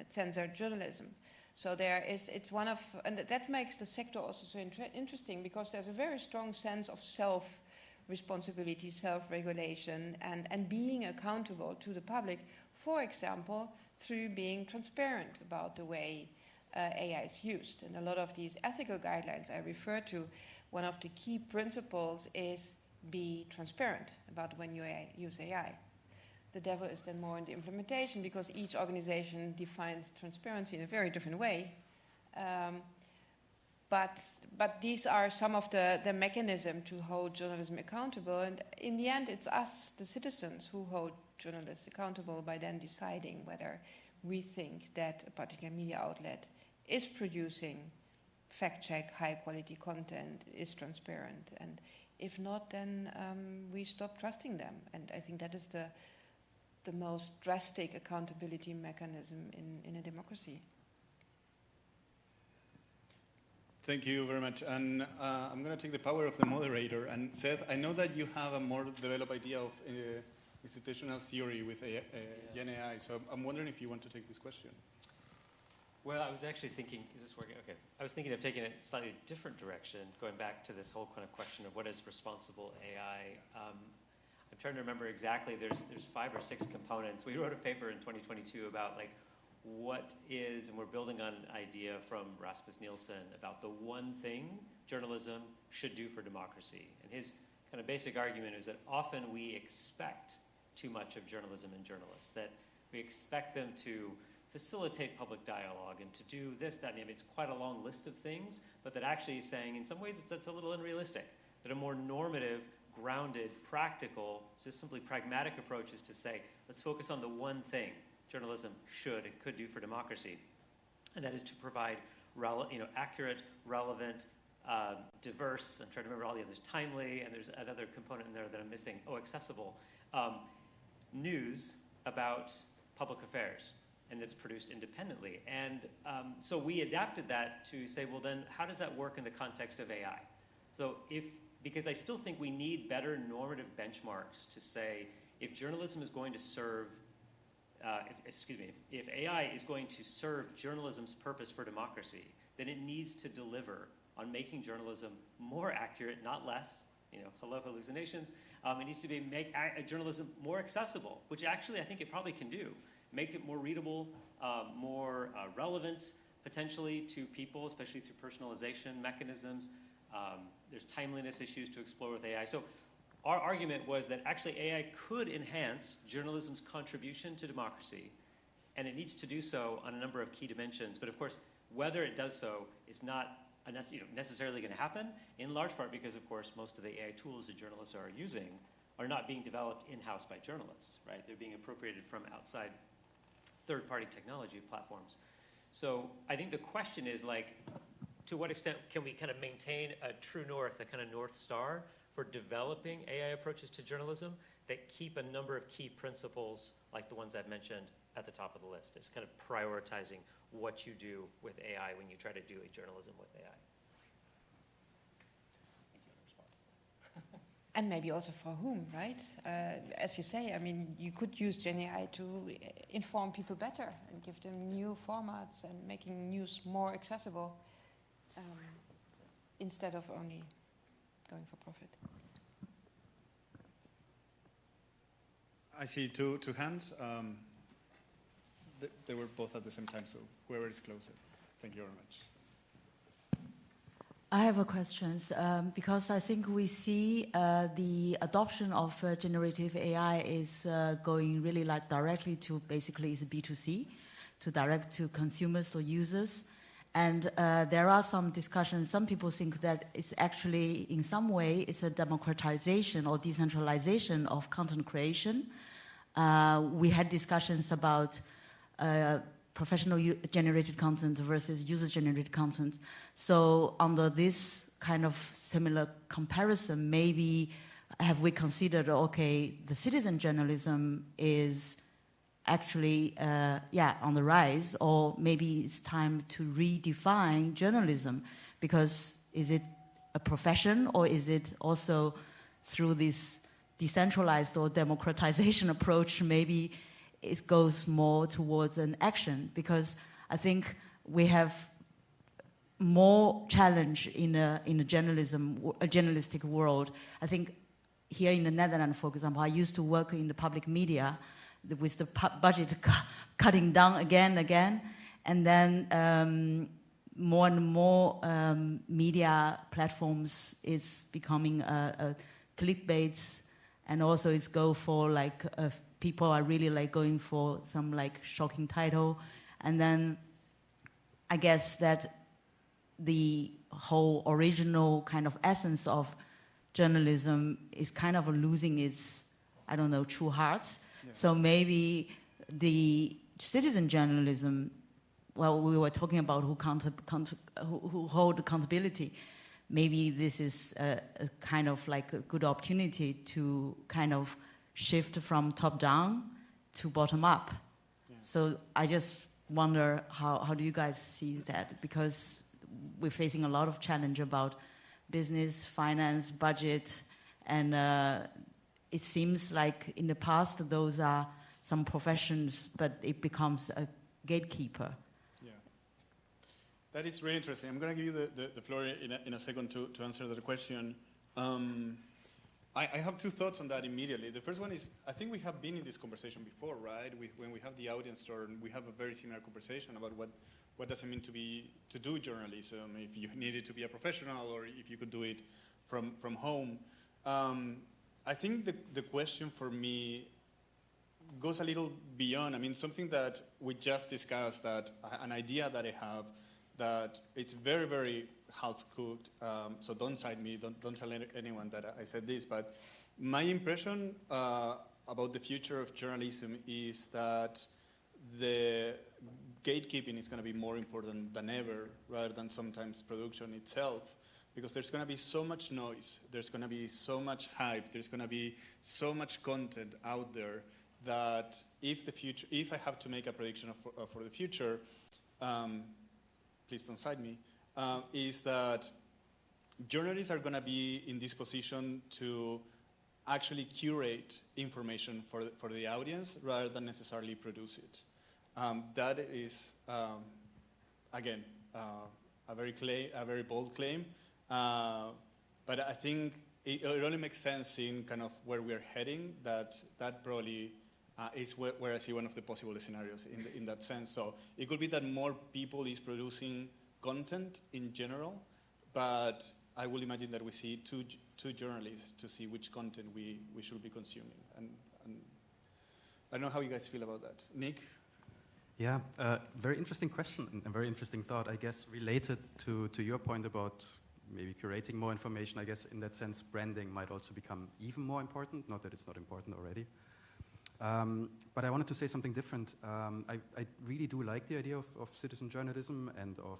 censor journalism. So and that makes the sector also so interesting, because there's a very strong sense of self-responsibility, self-regulation, and being accountable to the public, for example, through being transparent about the way AI is used. And a lot of these ethical guidelines I refer to, one of the key principles is be transparent about when you use AI. The devil is then more in the implementation, because each organization defines transparency in a very different way. But these are some of the mechanisms to hold journalism accountable. And in the end, it's us, the citizens, who hold journalists accountable by then deciding whether we think that a particular media outlet is producing fact-check, high-quality content, is transparent. And if not, then we stop trusting them. And I think that is the most drastic accountability mechanism in a democracy. Thank you very much. And I'm going to take the power of the moderator. And Seth, I know that you have a more developed idea of institutional theory with Gen AI. So I'm wondering if you want to take this question. Well, I was actually thinking, is this working? Okay. I was thinking of taking it a slightly different direction, going back to this whole kind of question of what is responsible AI. I'm trying to remember exactly, there's 5 or 6 components. We wrote a paper in 2022 about like what is, and we're building on an idea from Rasmus Nielsen about the one thing journalism should do for democracy. And his kind of basic argument is that often we expect too much of journalism and journalists, that we expect them to facilitate public dialogue and to do this, that, and it's quite a long list of things, but that actually is saying in some ways it's a little unrealistic, that a more normative, grounded, practical, just simply pragmatic approach is to say, let's focus on the one thing journalism should and could do for democracy, and that is to provide accurate, relevant, diverse, I'm trying to remember all the others, timely, and there's another component in there that I'm missing, accessible, news about public affairs, and it's produced independently. And so we adapted that to say, well then, how does that work in the context of AI? So because I still think we need better normative benchmarks to say, if journalism is going to serve, if AI is going to serve journalism's purpose for democracy, then it needs to deliver on making journalism more accurate, not less. Hello hallucinations. It needs to make journalism more accessible, which actually I think it probably can do. Make it more readable, more relevant potentially to people, especially through personalization mechanisms. There's timeliness issues to explore with AI. So our argument was that actually AI could enhance journalism's contribution to democracy, and it needs to do so on a number of key dimensions. But of course, whether it does so is not necessarily going to happen, in large part because, of course, most of the AI tools that journalists are using are not being developed in-house by journalists, right? They're being appropriated from outside third-party technology platforms. So I think the question is, like, to what extent can we kind of maintain a true north, a kind of North Star for developing AI approaches to journalism that keep a number of key principles, like the ones I've mentioned, at the top of the list? It's kind of prioritizing what you do with AI when you try to do a journalism with AI. Thank you for the response. And maybe also for whom, right? As you say, I mean, you could use Gen AI to inform people better and give them new formats and making news more accessible instead of only going for profit. I see two hands. They were both at the same time, so whoever is closer. Thank you very much. I have a question because I think we see the adoption of generative AI is going really like directly to basically is B2C, to direct to consumers or users. And there are some discussions, some people think that it's actually in some way it's a democratization or decentralization of content creation. We had discussions about professional generated content versus user generated content. So under this kind of similar comparison, maybe have we considered, okay, the citizen journalism is actually, on the rise, or maybe it's time to redefine journalism, because is it a profession or is it also through this decentralized or democratization approach, maybe it goes more towards an action? Because I think we have more challenge in a journalistic world. I think here in the Netherlands, for example, I used to work in the public media with the budget cutting down again, and then more and more media platforms is becoming a clickbait, and also it's go for like people are really like going for some like shocking title, and then I guess that the whole original kind of essence of journalism is kind of losing its, I don't know, true hearts. Yeah. So maybe the citizen journalism, well, we were talking about who hold accountability. Maybe this is a kind of like a good opportunity to kind of shift from top down to bottom up. Yeah. So I just wonder how do you guys see that? Because we're facing a lot of challenge about business, finance, budget, and it seems like in the past those are some professions, but it becomes a gatekeeper. Yeah, that is really interesting. I'm going to give you the floor in a second to answer that question. I have two thoughts on that immediately. The first one is, I think we have been in this conversation before, right? When we have the audience store, we have a very similar conversation about what does it mean to do journalism, if you needed to be a professional or if you could do it from home. I think the question for me goes a little beyond. I mean, something that we just discussed, that an idea that I have, that it's very, very half-cooked, so don't cite me, don't tell anyone that I said this, but my impression about the future of journalism is that the gatekeeping is going to be more important than ever, rather than sometimes production itself, because there's going to be so much noise, there's going to be so much hype, there's going to be so much content out there that if I have to make a prediction for the future, please don't cite me, is that journalists are going to be in this position to actually curate information for the audience rather than necessarily produce it. That is, again, a very bold claim, but I think it only makes sense in kind of where we're heading, that probably is where I see one of the possible scenarios in that sense. So it could be that more people is producing content in general, but I will imagine that we see two journalists to see which content we should be consuming. And I don't know how you guys feel about that. Nick? Yeah, very interesting question and a very interesting thought, I guess, related to your point about maybe curating more information. I guess in that sense, branding might also become even more important, not that it's not important already. But I wanted to say something different. I really do like the idea of citizen journalism and of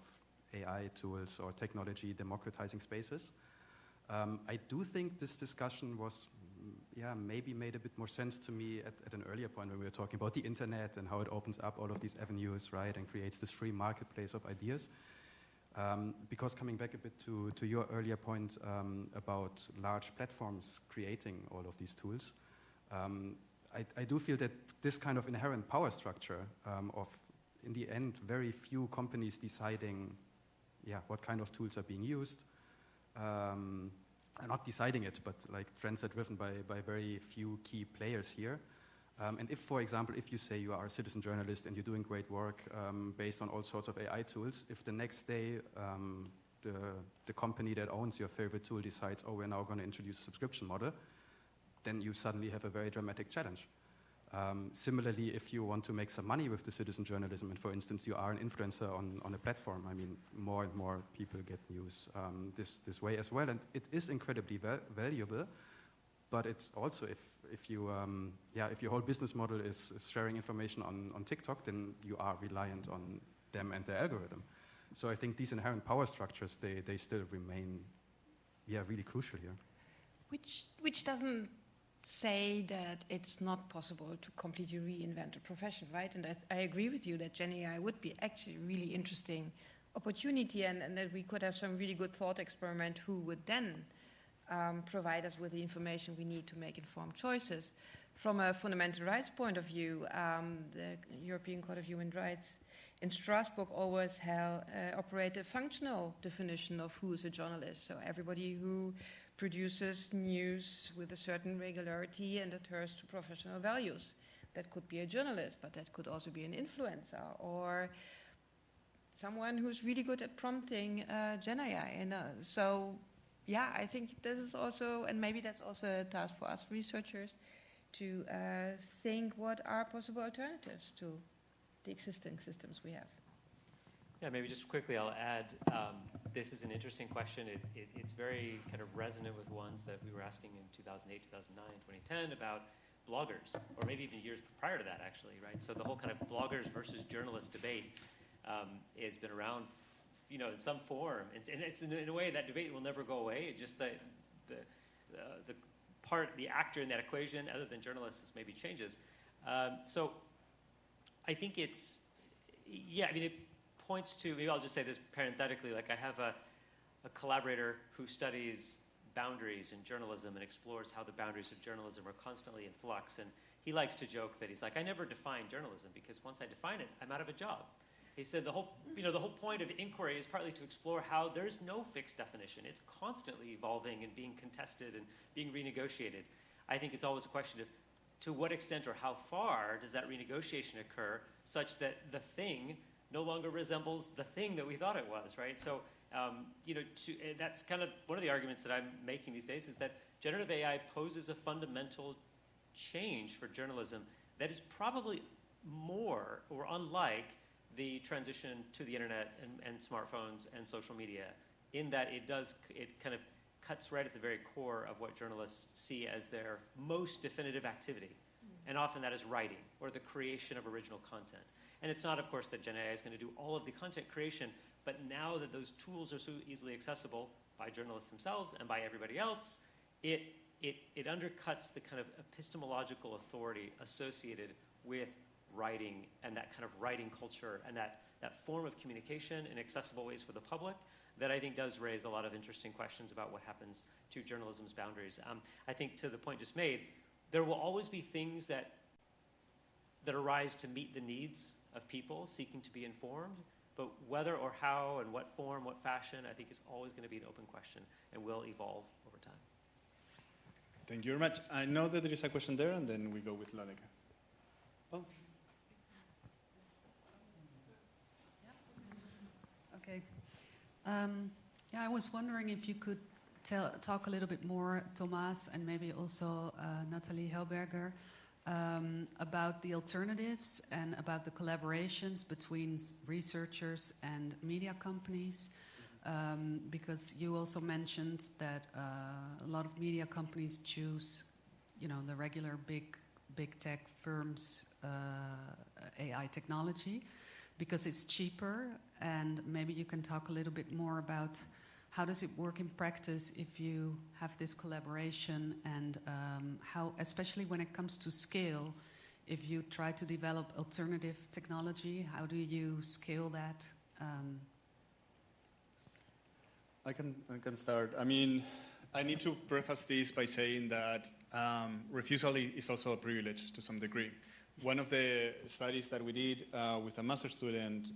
AI tools or technology democratizing spaces. I do think this discussion was, maybe made a bit more sense to me at an earlier point when we were talking about the internet and how it opens up all of these avenues, right, and creates this free marketplace of ideas. Because coming back a bit to your earlier point about large platforms creating all of these tools, I do feel that this kind of inherent power structure of, in the end, very few companies deciding what kind of tools are being used, not deciding it, but like trends are driven by very few key players here. And if, for example, if you say you are a citizen journalist and you're doing great work based on all sorts of AI tools, if the next day the company that owns your favorite tool decides, oh, we're now going to introduce a subscription model, then you suddenly have a very dramatic challenge. Similarly, if you want to make some money with the citizen journalism, and for instance, you are an influencer on a platform, I mean, more and more people get news this way as well, and it is incredibly valuable. But it's also, if your whole business model is sharing information on TikTok, then you are reliant on them and their algorithm. So I think these inherent power structures, they still remain, really crucial here. Which doesn't say that it's not possible to completely reinvent a profession, right? And I agree with you that Gen AI would be actually a really interesting opportunity, and that we could have some really good thought experiment who would then provide us with the information we need to make informed choices. From a fundamental rights point of view, the European Court of Human Rights in Strasbourg always operate a functional definition of who is a journalist. So everybody who produces news with a certain regularity and adheres to professional values. That could be a journalist, but that could also be an influencer or someone who's really good at prompting Gen AI. And I think this is also, and maybe that's also a task for us researchers, to think what are possible alternatives to the existing systems we have. Yeah, maybe just quickly I'll add, this is an interesting question. It's very kind of resonant with ones that we were asking in 2008, 2009, 2010 about bloggers, or maybe even years prior to that, actually, right? So the whole kind of bloggers versus journalists debate has been around, in some form. And it's in a way that debate will never go away. It's just that the actor in that equation, other than journalists, maybe changes. So I think it points to, maybe I'll just say this parenthetically, like I have a collaborator who studies boundaries in journalism and explores how the boundaries of journalism are constantly in flux. And he likes to joke that he's like, I never define journalism because once I define it, I'm out of a job. He said the whole point of inquiry is partly to explore how there's no fixed definition. It's constantly evolving and being contested and being renegotiated. I think it's always a question of to what extent or how far does that renegotiation occur such that the thing no longer resembles the thing that we thought it was, right? So, that's kind of one of the arguments that I'm making these days is that generative AI poses a fundamental change for journalism that is probably more or unlike the transition to the internet and smartphones and social media, in that it kind of cuts right at the very core of what journalists see as their most definitive activity. And often that is writing or the creation of original content. And it's not, of course, that Gen AI is going to do all of the content creation, but now that those tools are so easily accessible by journalists themselves and by everybody else, it undercuts the kind of epistemological authority associated with writing and that kind of writing culture and that form of communication in accessible ways for the public that I think does raise a lot of interesting questions about what happens to journalism's boundaries. I think to the point just made, there will always be things that arise to meet the needs of people seeking to be informed, but whether or how and what form, what fashion, I think is always going to be an open question and will evolve over time. Thank you very much. I know that there is a question there, and then we go with Lanneke. Oh. Okay. I was wondering if you could talk a little bit more, Thomas, and maybe also Nathalie Helberger, about the alternatives and about the collaborations between researchers and media companies, because you also mentioned that a lot of media companies choose, the regular big tech firms' AI technology because it's cheaper, and maybe you can talk a little bit more about how does it work in practice if you have this collaboration, and how, especially when it comes to scale, if you try to develop alternative technology, how do you scale that? I can start. I mean, I need to preface this by saying that refusal is also a privilege to some degree. One of the studies that we did with a master's student,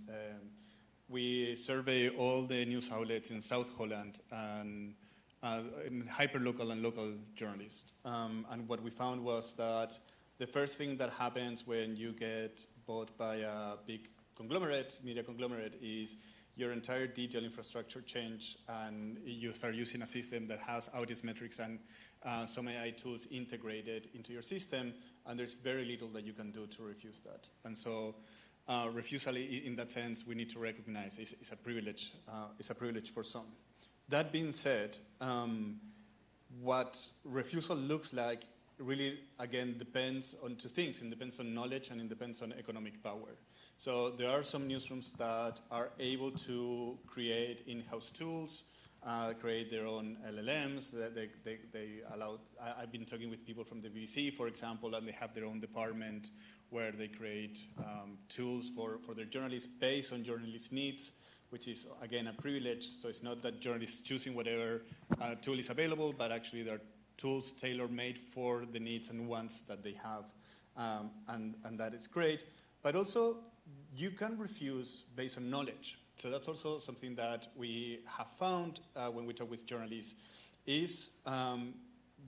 we surveyed all the news outlets in South Holland and hyperlocal and local journalists. And what we found was that the first thing that happens when you get bought by a big media conglomerate, is your entire digital infrastructure change, and you start using a system that has audience metrics and some AI tools integrated into your system, and there's very little that you can do to refuse that. And so refusal, in that sense, we need to recognize is a privilege. It's a privilege for some. That being said, what refusal looks like really, again, depends on two things. It depends on knowledge and it depends on economic power. So there are some newsrooms that are able to create in-house tools, create their own LLMs. They allow. I've been talking with people from the BBC, for example, and they have their own department where they create tools for their journalists based on journalists' needs, which is, again, a privilege. So it's not that journalists choosing whatever tool is available, but actually there are tools tailor-made for the needs and wants that they have, and that is great. But also, you can refuse based on knowledge. So that's also something that we have found when we talk with journalists, is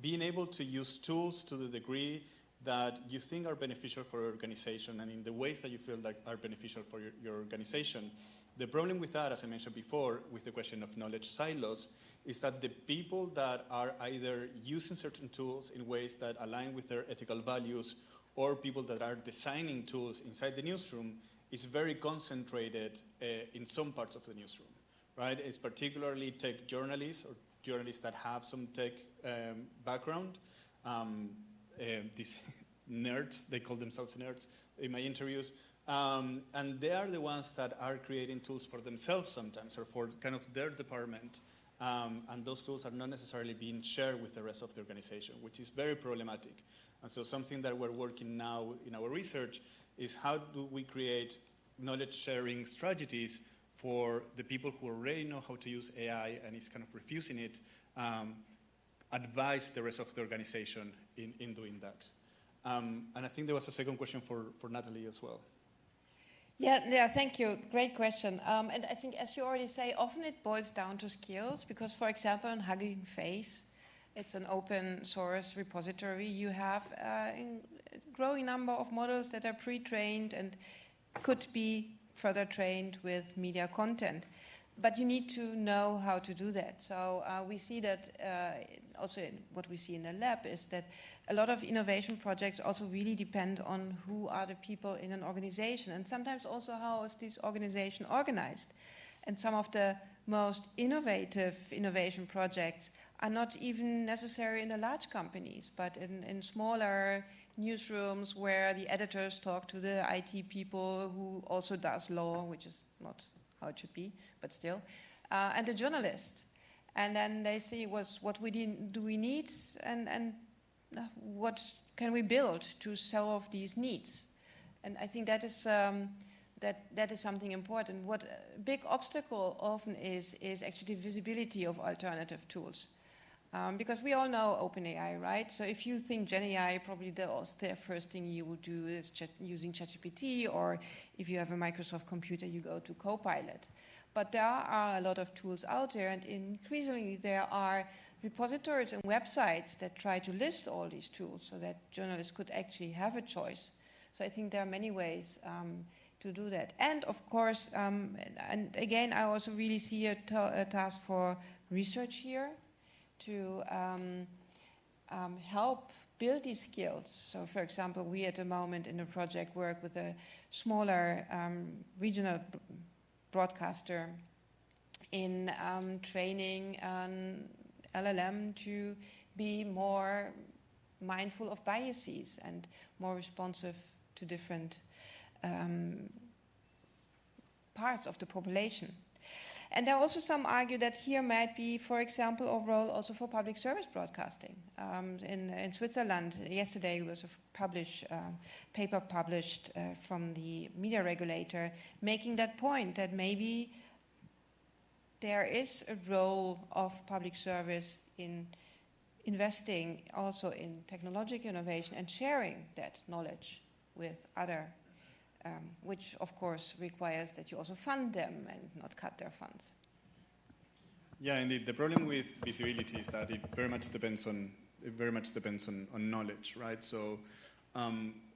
being able to use tools to the degree that you think are beneficial for your organization and in the ways that you feel that are beneficial for your organization. The problem with that, as I mentioned before, with the question of knowledge silos, is that the people that are either using certain tools in ways that align with their ethical values, or people that are designing tools inside the newsroom, is very concentrated in some parts of the newsroom, right? It's particularly tech journalists or journalists that have some tech background. nerds. They call themselves nerds in my interviews. And they are the ones that are creating tools for themselves sometimes, or for kind of their department. And those tools are not necessarily being shared with the rest of the organization, which is very problematic. And so something that we're working now in our research is how do we create knowledge-sharing strategies for the people who already know how to use AI and is kind of refusing it, advise the rest of the organization in doing that. And I think there was a second question for Natalie as well. Yeah, thank you. Great question. And I think, as you already say, often it boils down to skills because, for example, in Hugging Face, it's an open source repository. You have a growing number of models that are pre-trained and could be further trained with media content. But you need to know how to do that. So we see that also what we see in the lab is that a lot of innovation projects also really depend on who are the people in an organization and sometimes also how is this organization organized. And some of the most innovative innovation projects are not even necessary in the large companies, but in smaller newsrooms where the editors talk to the IT people who also does law, which is not how it should be, but still, and the journalists. And then they see what do we need and what can we build to solve these needs. And I think that is that is something important. What a big obstacle often is actually the visibility of alternative tools. Because we all know OpenAI, right? So if you think GenAI, probably the first thing you will do is using ChatGPT, or if you have a Microsoft computer, you go to Copilot. But there are a lot of tools out there, and increasingly there are repositories and websites that try to list all these tools so that journalists could actually have a choice. So I think there are many ways to do that. And of course, and again, I also really see a task for research here, to help build these skills. So, for example, we at the moment in the project work with a smaller regional broadcaster in training an LLM to be more mindful of biases and more responsive to different parts of the population. And there are also some argue that here might be, for example, a role also for public service broadcasting. In Switzerland, yesterday was a paper published from the media regulator making that point that maybe there is a role of public service in investing also in technological innovation and sharing that knowledge with other which of course requires that you also fund them and not cut their funds. Yeah, indeed. The problem with visibility is that it very much depends on knowledge, right? So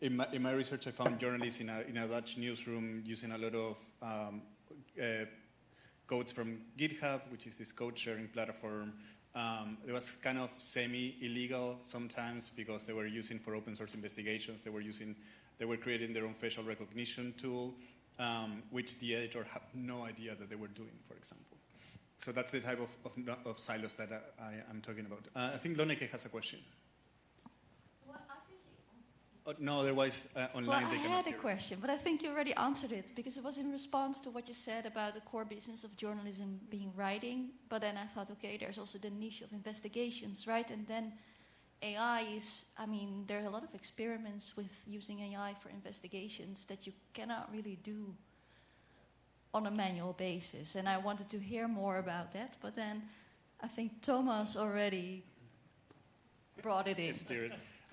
in my research, I found journalists in a Dutch newsroom using a lot of codes from GitHub, which is this code sharing platform. It was kind of semi-illegal sometimes because they were using for open source investigations. They were creating their own facial recognition tool, which the editor had no idea that they were doing, for example. So that's the type of silos that I'm talking about. I think Lonneke has a question. Well, I think no, otherwise online well, they cannot I had a hear. question, but I think you already answered it because it was in response to what you said about the core business of journalism being writing. But then I thought, okay, there's also the niche of investigations, right? And then AI is, I mean, there are a lot of experiments with using AI for investigations that you cannot really do on a manual basis. And I wanted to hear more about that, but then I think Thomas already brought it in.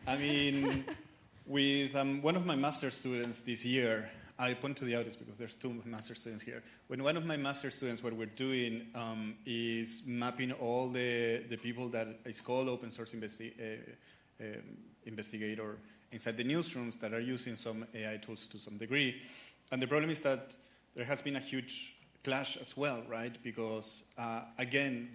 I mean, with one of my master's students this year, I point to the audience because there's two master students here. When one of my master students, what we're doing is mapping all the people that is called open source investigator inside the newsrooms that are using some AI tools to some degree. And the problem is that there has been a huge clash as well, right? Because again,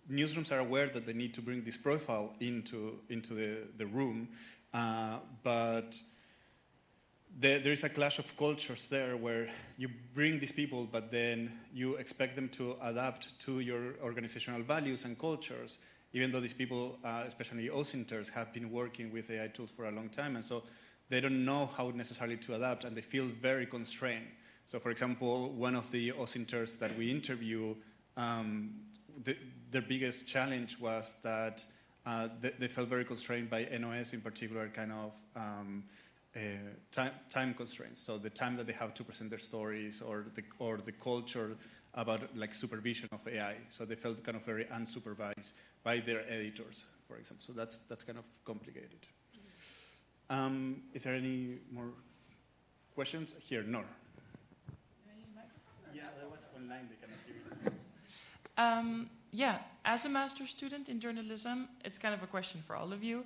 newsrooms are aware that they need to bring this profile into the room, but there is a clash of cultures there where you bring these people, but then you expect them to adapt to your organizational values and cultures. even though these people, especially OSINTers, have been working with AI tools for a long time, and so they don't know how necessarily to adapt, and they feel very constrained. So, for example, one of the OSINTers that we interview, their biggest challenge was that they felt very constrained by NOS, in particular, kind of time constraints. So the time that they have to present their stories, or the culture about like supervision of AI. So they felt kind of very unsupervised by their editors, for example. So that's kind of complicated. Is there any more questions? Here, Nor. Yeah, that was online. They cannot give it. Yeah, as a master's student in journalism, it's kind of a question for all of you.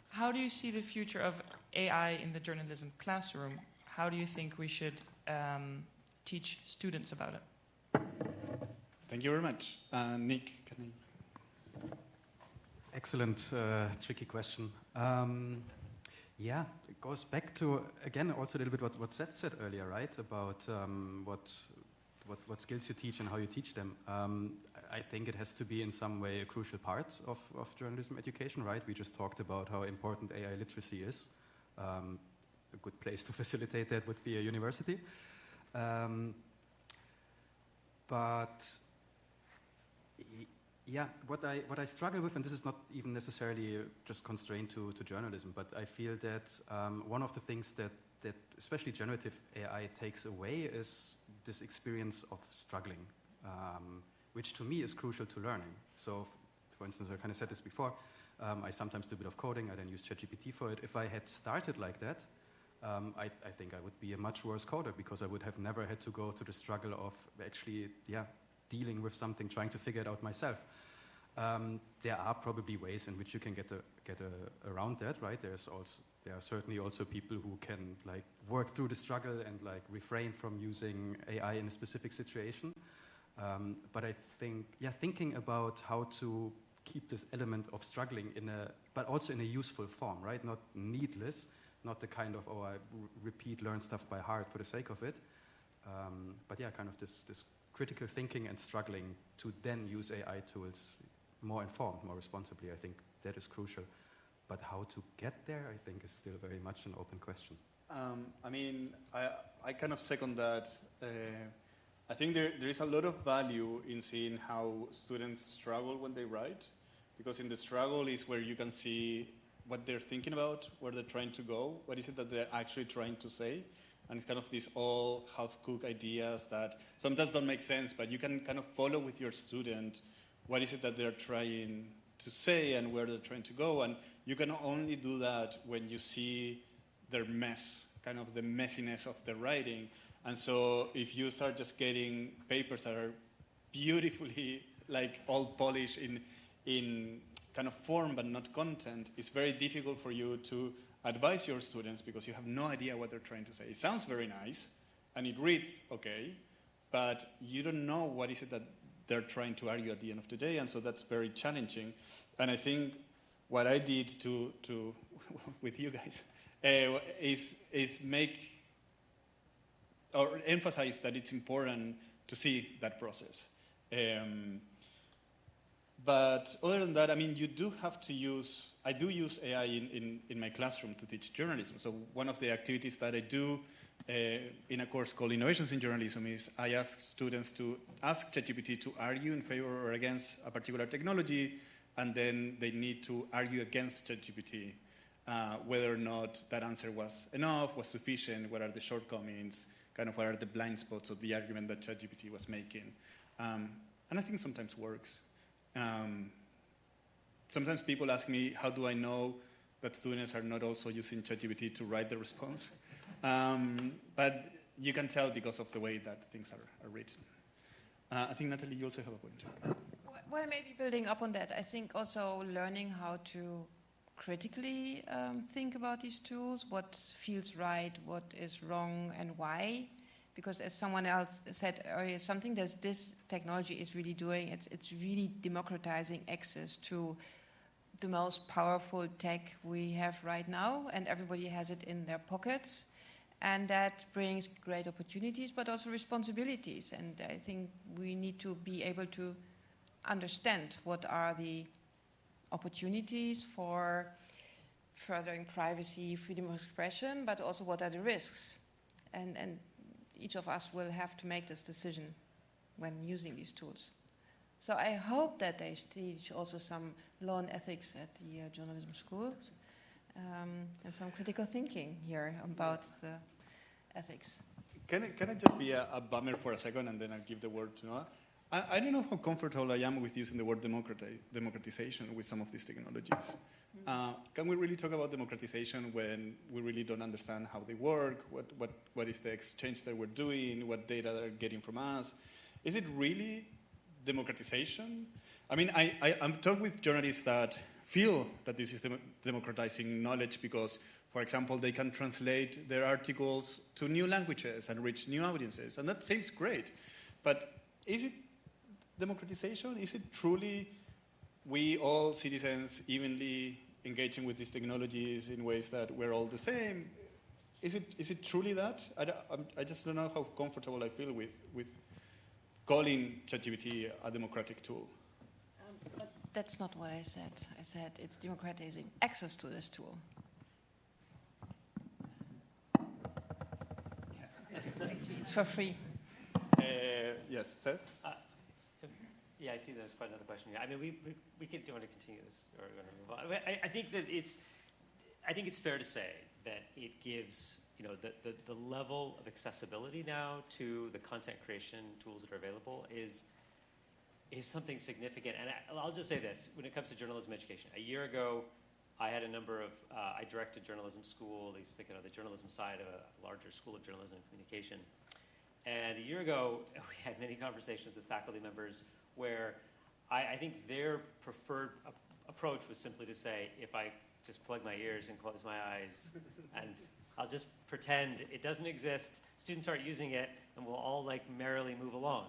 How do you see the future of AI in the journalism classroom? How do you think we should teach students about it? Thank you very much. Nick, can you? Excellent, tricky question. Yeah, it goes back to, again, also a little bit what Seth said earlier, right? About what skills you teach and how you teach them. I think it has to be in some way a crucial part of journalism education, right? We just talked about how important AI literacy is. A good place to facilitate that would be a university. But yeah, what I struggle with, and this is not even necessarily just constrained to journalism, but I feel that one of the things that especially generative AI takes away is this experience of struggling, which to me is crucial to learning. So, for instance, I kind of said this before, I sometimes do a bit of coding, I then use ChatGPT for it. If I had started like that, I think I would be a much worse coder, because I would have never had to go to the struggle of actually, dealing with something, trying to figure it out myself. There are probably ways in which you can get around that, right? There are certainly also people who can like work through the struggle and like refrain from using AI in a specific situation. But I think, thinking about how to keep this element of struggling but also in a useful form, right? Not needless, not the kind of, I learn stuff by heart for the sake of it. But kind of this critical thinking and struggling to then use AI tools more informed, more responsibly. I think that is crucial. But how to get there, I think, is still very much an open question. I mean, I kind of second that. I think there is a lot of value in seeing how students struggle when they write, because in the struggle is where you can see what they're thinking about, where they're trying to go, what is it that they're actually trying to say. And it's kind of these all half-cooked ideas that sometimes don't make sense, but you can kind of follow with your student what is it that they're trying to say and where they're trying to go. And you can only do that when you see their mess, kind of the messiness of the writing. And so if you start just getting papers that are beautifully like all polished in kind of form but not content, it's very difficult for you to advise your students, because you have no idea what they're trying to say. It sounds very nice, and it reads okay, but you don't know what is it that they're trying to argue at the end of the day, and so that's very challenging. And I think what I did to with you guys is make or emphasize that it's important to see that process. But other than that, I mean, you do have to use, I do use AI in my classroom to teach journalism. So one of the activities that I do in a course called Innovations in Journalism is I ask students to ask ChatGPT to argue in favor or against a particular technology, and then they need to argue against ChatGPT, whether or not that answer was enough, was sufficient, what are the shortcomings, kind of what are the blind spots of the argument that ChatGPT was making. And I think sometimes works. Sometimes people ask me, how do I know that students are not also using ChatGPT to write the response? But you can tell because of the way that things are written. I think, Natalie, you also have a point. Well, maybe building up on that, I think also learning how to critically think about these tools, what feels right, what is wrong, and why. Because as someone else said earlier, something that this technology is really doing, it's really democratizing access to the most powerful tech we have right now, and everybody has it in their pockets. And that brings great opportunities, but also responsibilities. And I think we need to be able to understand what are the opportunities for furthering privacy, freedom of expression, but also what are the risks? And each of us will have to make this decision when using these tools. So I hope that they teach also some law and ethics at the journalism schools, and some critical thinking here about the ethics. Can I just be a bummer for a second, and then I'll give the word to Noah? I don't know how comfortable I am with using the word democratization with some of these technologies. Can we really talk about democratization when we really don't understand how they work? What is the exchange that we're doing? What data they're getting from us? Is it really democratization? I mean, I'm talking with journalists that feel that this is democratizing knowledge because, for example, they can translate their articles to new languages and reach new audiences, and that seems great. But is it democratization? Is it truly we all citizens evenly engaging with these technologies in ways that we're all the same? Is it truly that? I just don't know how comfortable I feel with calling ChatGPT a democratic tool. But that's not what I said. I said it's democratizing access to this tool. Actually, it's for free. Yes, Seth? Yeah, I see there's quite another question here. I mean, we can, do you want to continue this or do you want to move on? I think that I think it's fair to say that it gives, the level of accessibility now to the content creation tools that are available is something significant. And I'll just say this, when it comes to journalism education. A year ago, I had a number of, I directed journalism school, the journalism side of a larger school of journalism and communication. And a year ago, we had many conversations with faculty members where I think their preferred approach was simply to say, if I just plug my ears and close my eyes and I'll just pretend it doesn't exist, students aren't using it, and we'll all merrily move along.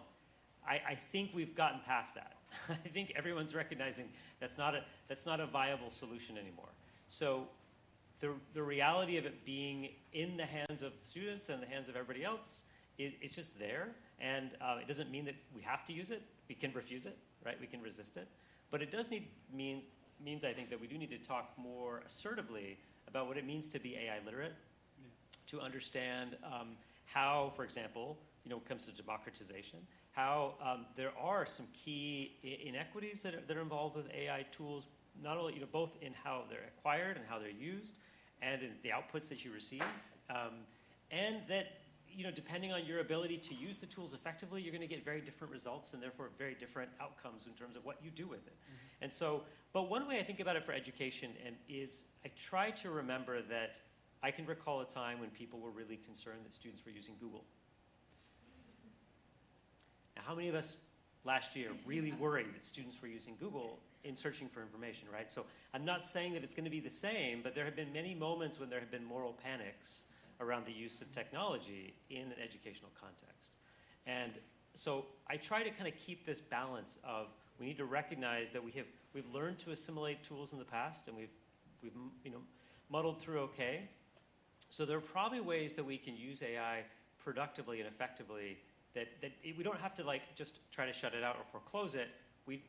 I think we've gotten past that. I think everyone's recognizing that's not a viable solution anymore. So the reality of it being in the hands of students and the hands of everybody else it's just there, and it doesn't mean that we have to use it. We can refuse it, right? We can resist it. But it does means I think that we do need to talk more assertively about what it means to be AI literate, to understand how, for example, when it comes to democratization, how there are some key inequities that are involved with AI tools, not only both in how they're acquired and how they're used, and in the outputs that you receive, and that depending on your ability to use the tools effectively, you're going to get very different results and therefore very different outcomes in terms of what you do with it. Mm-hmm. And so, but one way I think about it for education is I try to remember that I can recall a time when people were really concerned that students were using Google. Now, how many of us last year really worried that students were using Google in searching for information, right? So I'm not saying that it's going to be the same, but there have been many moments when there have been moral panics around the use of technology in an educational context. And so I try to kind of keep this balance of we need to recognize that we've learned to assimilate tools in the past and we've muddled through okay. So there are probably ways that we can use AI productively and effectively that we don't have to just try to shut it out or foreclose it.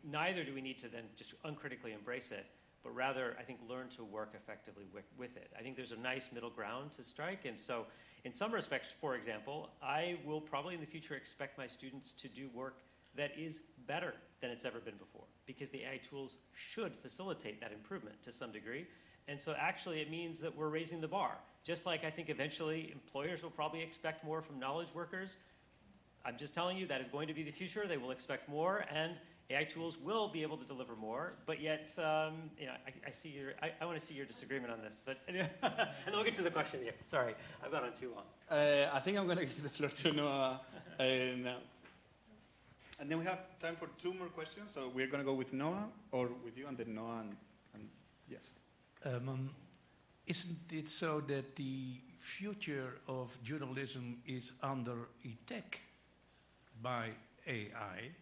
Neither do we need to then just uncritically embrace it, but rather, I think, learn to work effectively with it. I think there's a nice middle ground to strike. And so in some respects, for example, I will probably in the future expect my students to do work that is better than it's ever been before, because the AI tools should facilitate that improvement to some degree. And so actually it means that we're raising the bar. Just like I think eventually employers will probably expect more from knowledge workers. I'm just telling you that is going to be the future. They will expect more, and AI tools will be able to deliver more, but yet, I want to see your disagreement on this, but and then we'll get to the question here. Sorry, I've gone on too long. I think I'm going to give the floor to Noah now. And then we have time for 2 more questions, so we're going to go with Noah, or with you, and then Noah, and yes. Isn't it so that the future of journalism is under attack by AI?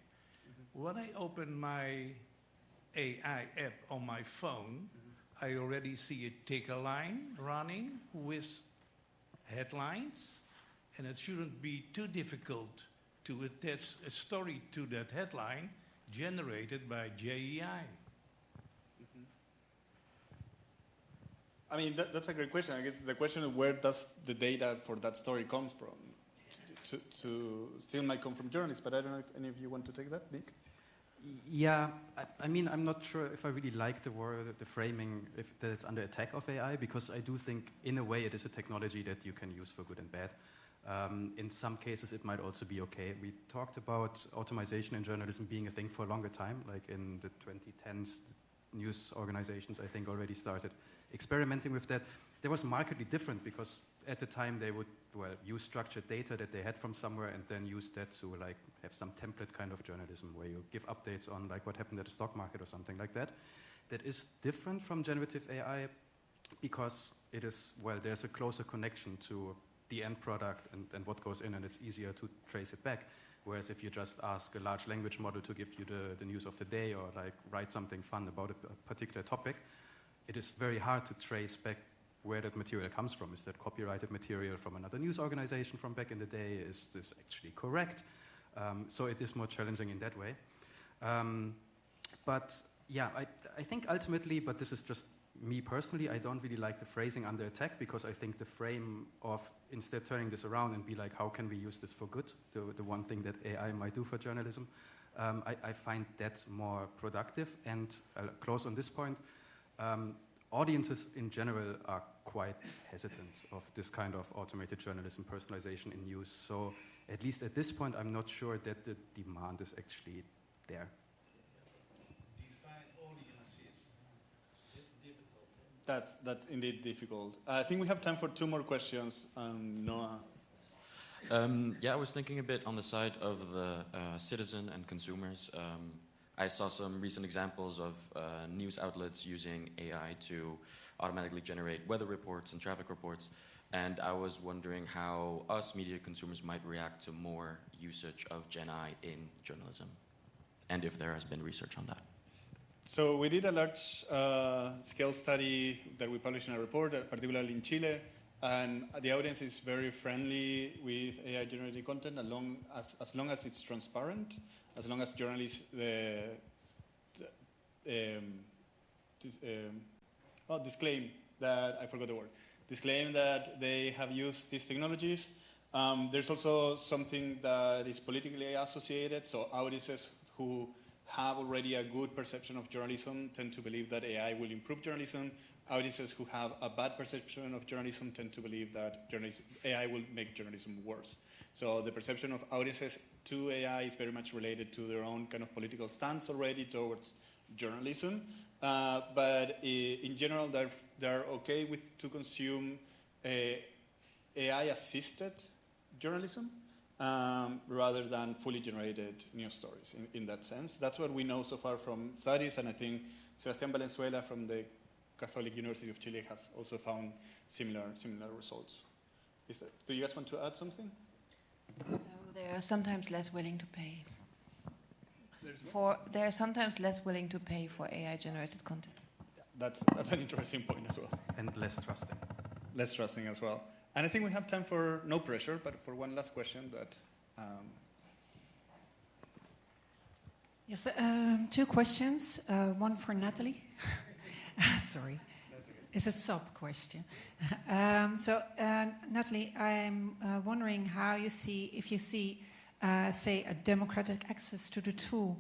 When I open my AI app on my phone, I already see a ticker line running with headlines, and it shouldn't be too difficult to attach a story to that headline generated by JEI. Mm-hmm. I mean, that's a great question. I guess the question is where does the data for that story comes from? To still might come from journalists, but I don't know if any of you want to take that, Nick? Yeah, I mean, I'm not sure if I really like the word, the framing, if that it's under attack of AI, because I do think, in a way, it is a technology that you can use for good and bad. In some cases, it might also be okay. We talked about automation in journalism being a thing for a longer time, like in the 2010s, news organizations, I think, already started experimenting with that. That was markedly different because at the time they would, well, use structured data that they had from somewhere and then use that to like have some template kind of journalism where you give updates on like what happened at the stock market or something like that. That is different from generative AI because it is, well, there's a closer connection to the end product and what goes in, and it's easier to trace it back. Whereas if you just ask a large language model to give you the news of the day or like write something fun about a particular topic, it is very hard to trace back where that material comes from. Is that copyrighted material from another news organization from back in the day? Is this actually correct? So it is more challenging in that way. But yeah, I think ultimately, but this is just me personally, I don't really like the phrasing under attack because I think the frame of instead turning this around and be like, how can we use this for good? The one thing that AI might do for journalism, I find that more productive. And close on this point, audiences in general are quite hesitant of this kind of automated journalism, personalization in news. So at least at this point, I'm not sure that the demand is actually there. Define audiences. It's difficult. That's indeed difficult. I think we have time for 2 more questions. Noah. Yeah, I was thinking a bit on the side of the citizen and consumers. I saw some recent examples of news outlets using AI to automatically generate weather reports and traffic reports. And I was wondering how us media consumers might react to more usage of Gen AI in journalism, and if there has been research on that. So we did a large scale study that we published in a report, particularly in Chile, and the audience is very friendly with AI-generated content as long as it's transparent, as long as journalists disclaim that, I forgot the word, disclaim that they have used these technologies. There's also something that is politically associated, so audiences who have already a good perception of journalism tend to believe that AI will improve journalism. Audiences who have a bad perception of journalism tend to believe that AI will make journalism worse. So the perception of audiences to AI is very much related to their own kind of political stance already towards journalism. But in general, they're okay to consume AI-assisted journalism rather than fully generated news stories in that sense. That's what we know so far from studies, and I think Sebastián Valenzuela from the Catholic University of Chile has also found similar results. Do you guys want to add something? No, they are sometimes less willing to pay. They are sometimes less willing to pay for AI-generated content. That's an interesting point as well. And less trusting. Less trusting as well. And I think we have time for no pressure, but for one last question that. Yes, 2 questions. One for Natalie. Sorry, it's a sub-question. Natalie, I'm wondering how you see, if you see, say, a democratic access to the tool,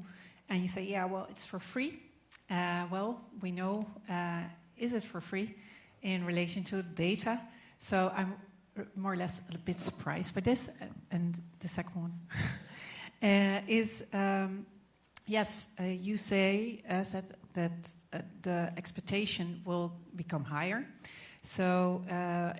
and you say, yeah, well, it's for free. Well, we know, is it for free in relation to data? So I'm more or less a bit surprised by this. And the second one is, yes, you say that the expectation will become higher. So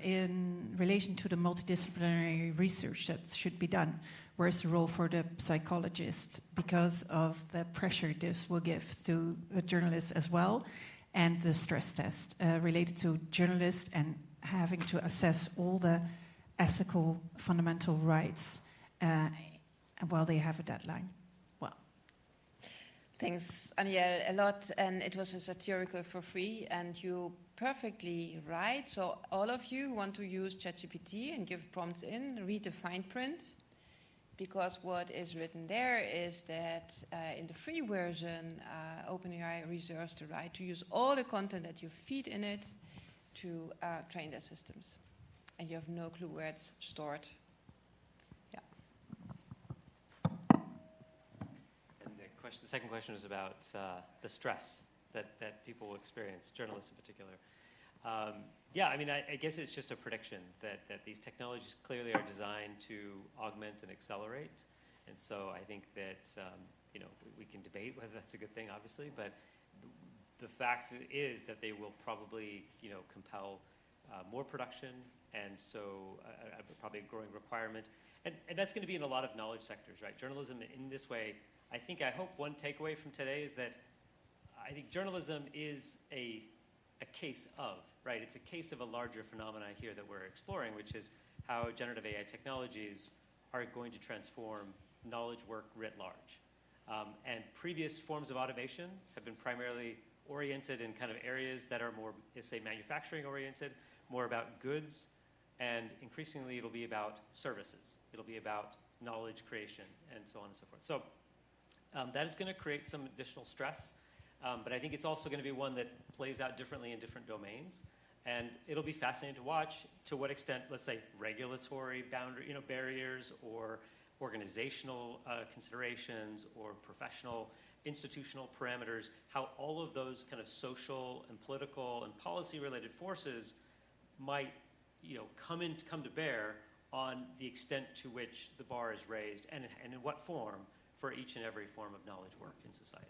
in relation to the multidisciplinary research that should be done, where's the role for the psychologist because of the pressure this will give to the journalists as well, and the stress test related to journalists and having to assess all the ethical fundamental rights while they have a deadline? Well, thanks, Aniel, a lot. And it was a satirical for free, and you perfectly right. So all of you who want to use ChatGPT and give prompts in, read the fine print, because what is written there is that in the free version, OpenAI reserves the right to use all the content that you feed in it, to train their systems. And you have no clue where it's stored. Yeah. And the second question was about the stress that people will experience, journalists in particular. Yeah, I mean, I guess it's just a prediction that these technologies clearly are designed to augment and accelerate. And so I think that, you know, we can debate whether that's a good thing, obviously, but the fact is that they will probably, you know, compel more production, and so probably a growing requirement. And that's going to be in a lot of knowledge sectors, right? Journalism in this way, I hope one takeaway from today is that I think journalism is a case of, right? It's a case of a larger phenomenon here that we're exploring, which is how generative AI technologies are going to transform knowledge work writ large. And previous forms of automation have been primarily oriented in kind of areas that are more, say, manufacturing oriented, more about goods, and increasingly it'll be about services. It'll be about knowledge creation and so on and so forth. So that is going to create some additional stress, but I think it's also going to be one that plays out differently in different domains. And it'll be fascinating to watch to what extent, let's say, regulatory boundary, you know, barriers or organizational considerations or professional, institutional parameters, how all of those kind of social and political and policy-related forces might, you know, come to bear on the extent to which the bar is raised and in what form for each and every form of knowledge work in society.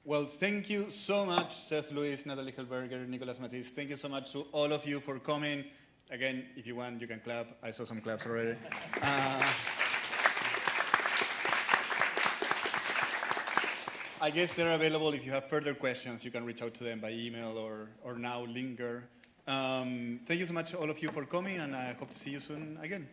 Well, thank you so much, Seth Lewis, Natalie Hellberger, Nicolas Matisse. Thank you so much to all of you for coming. Again, if you want, you can clap. I saw some claps already. I guess they're available. If you have further questions, you can reach out to them by email or now Linger. Thank you so much, all of you, for coming, and I hope to see you soon again.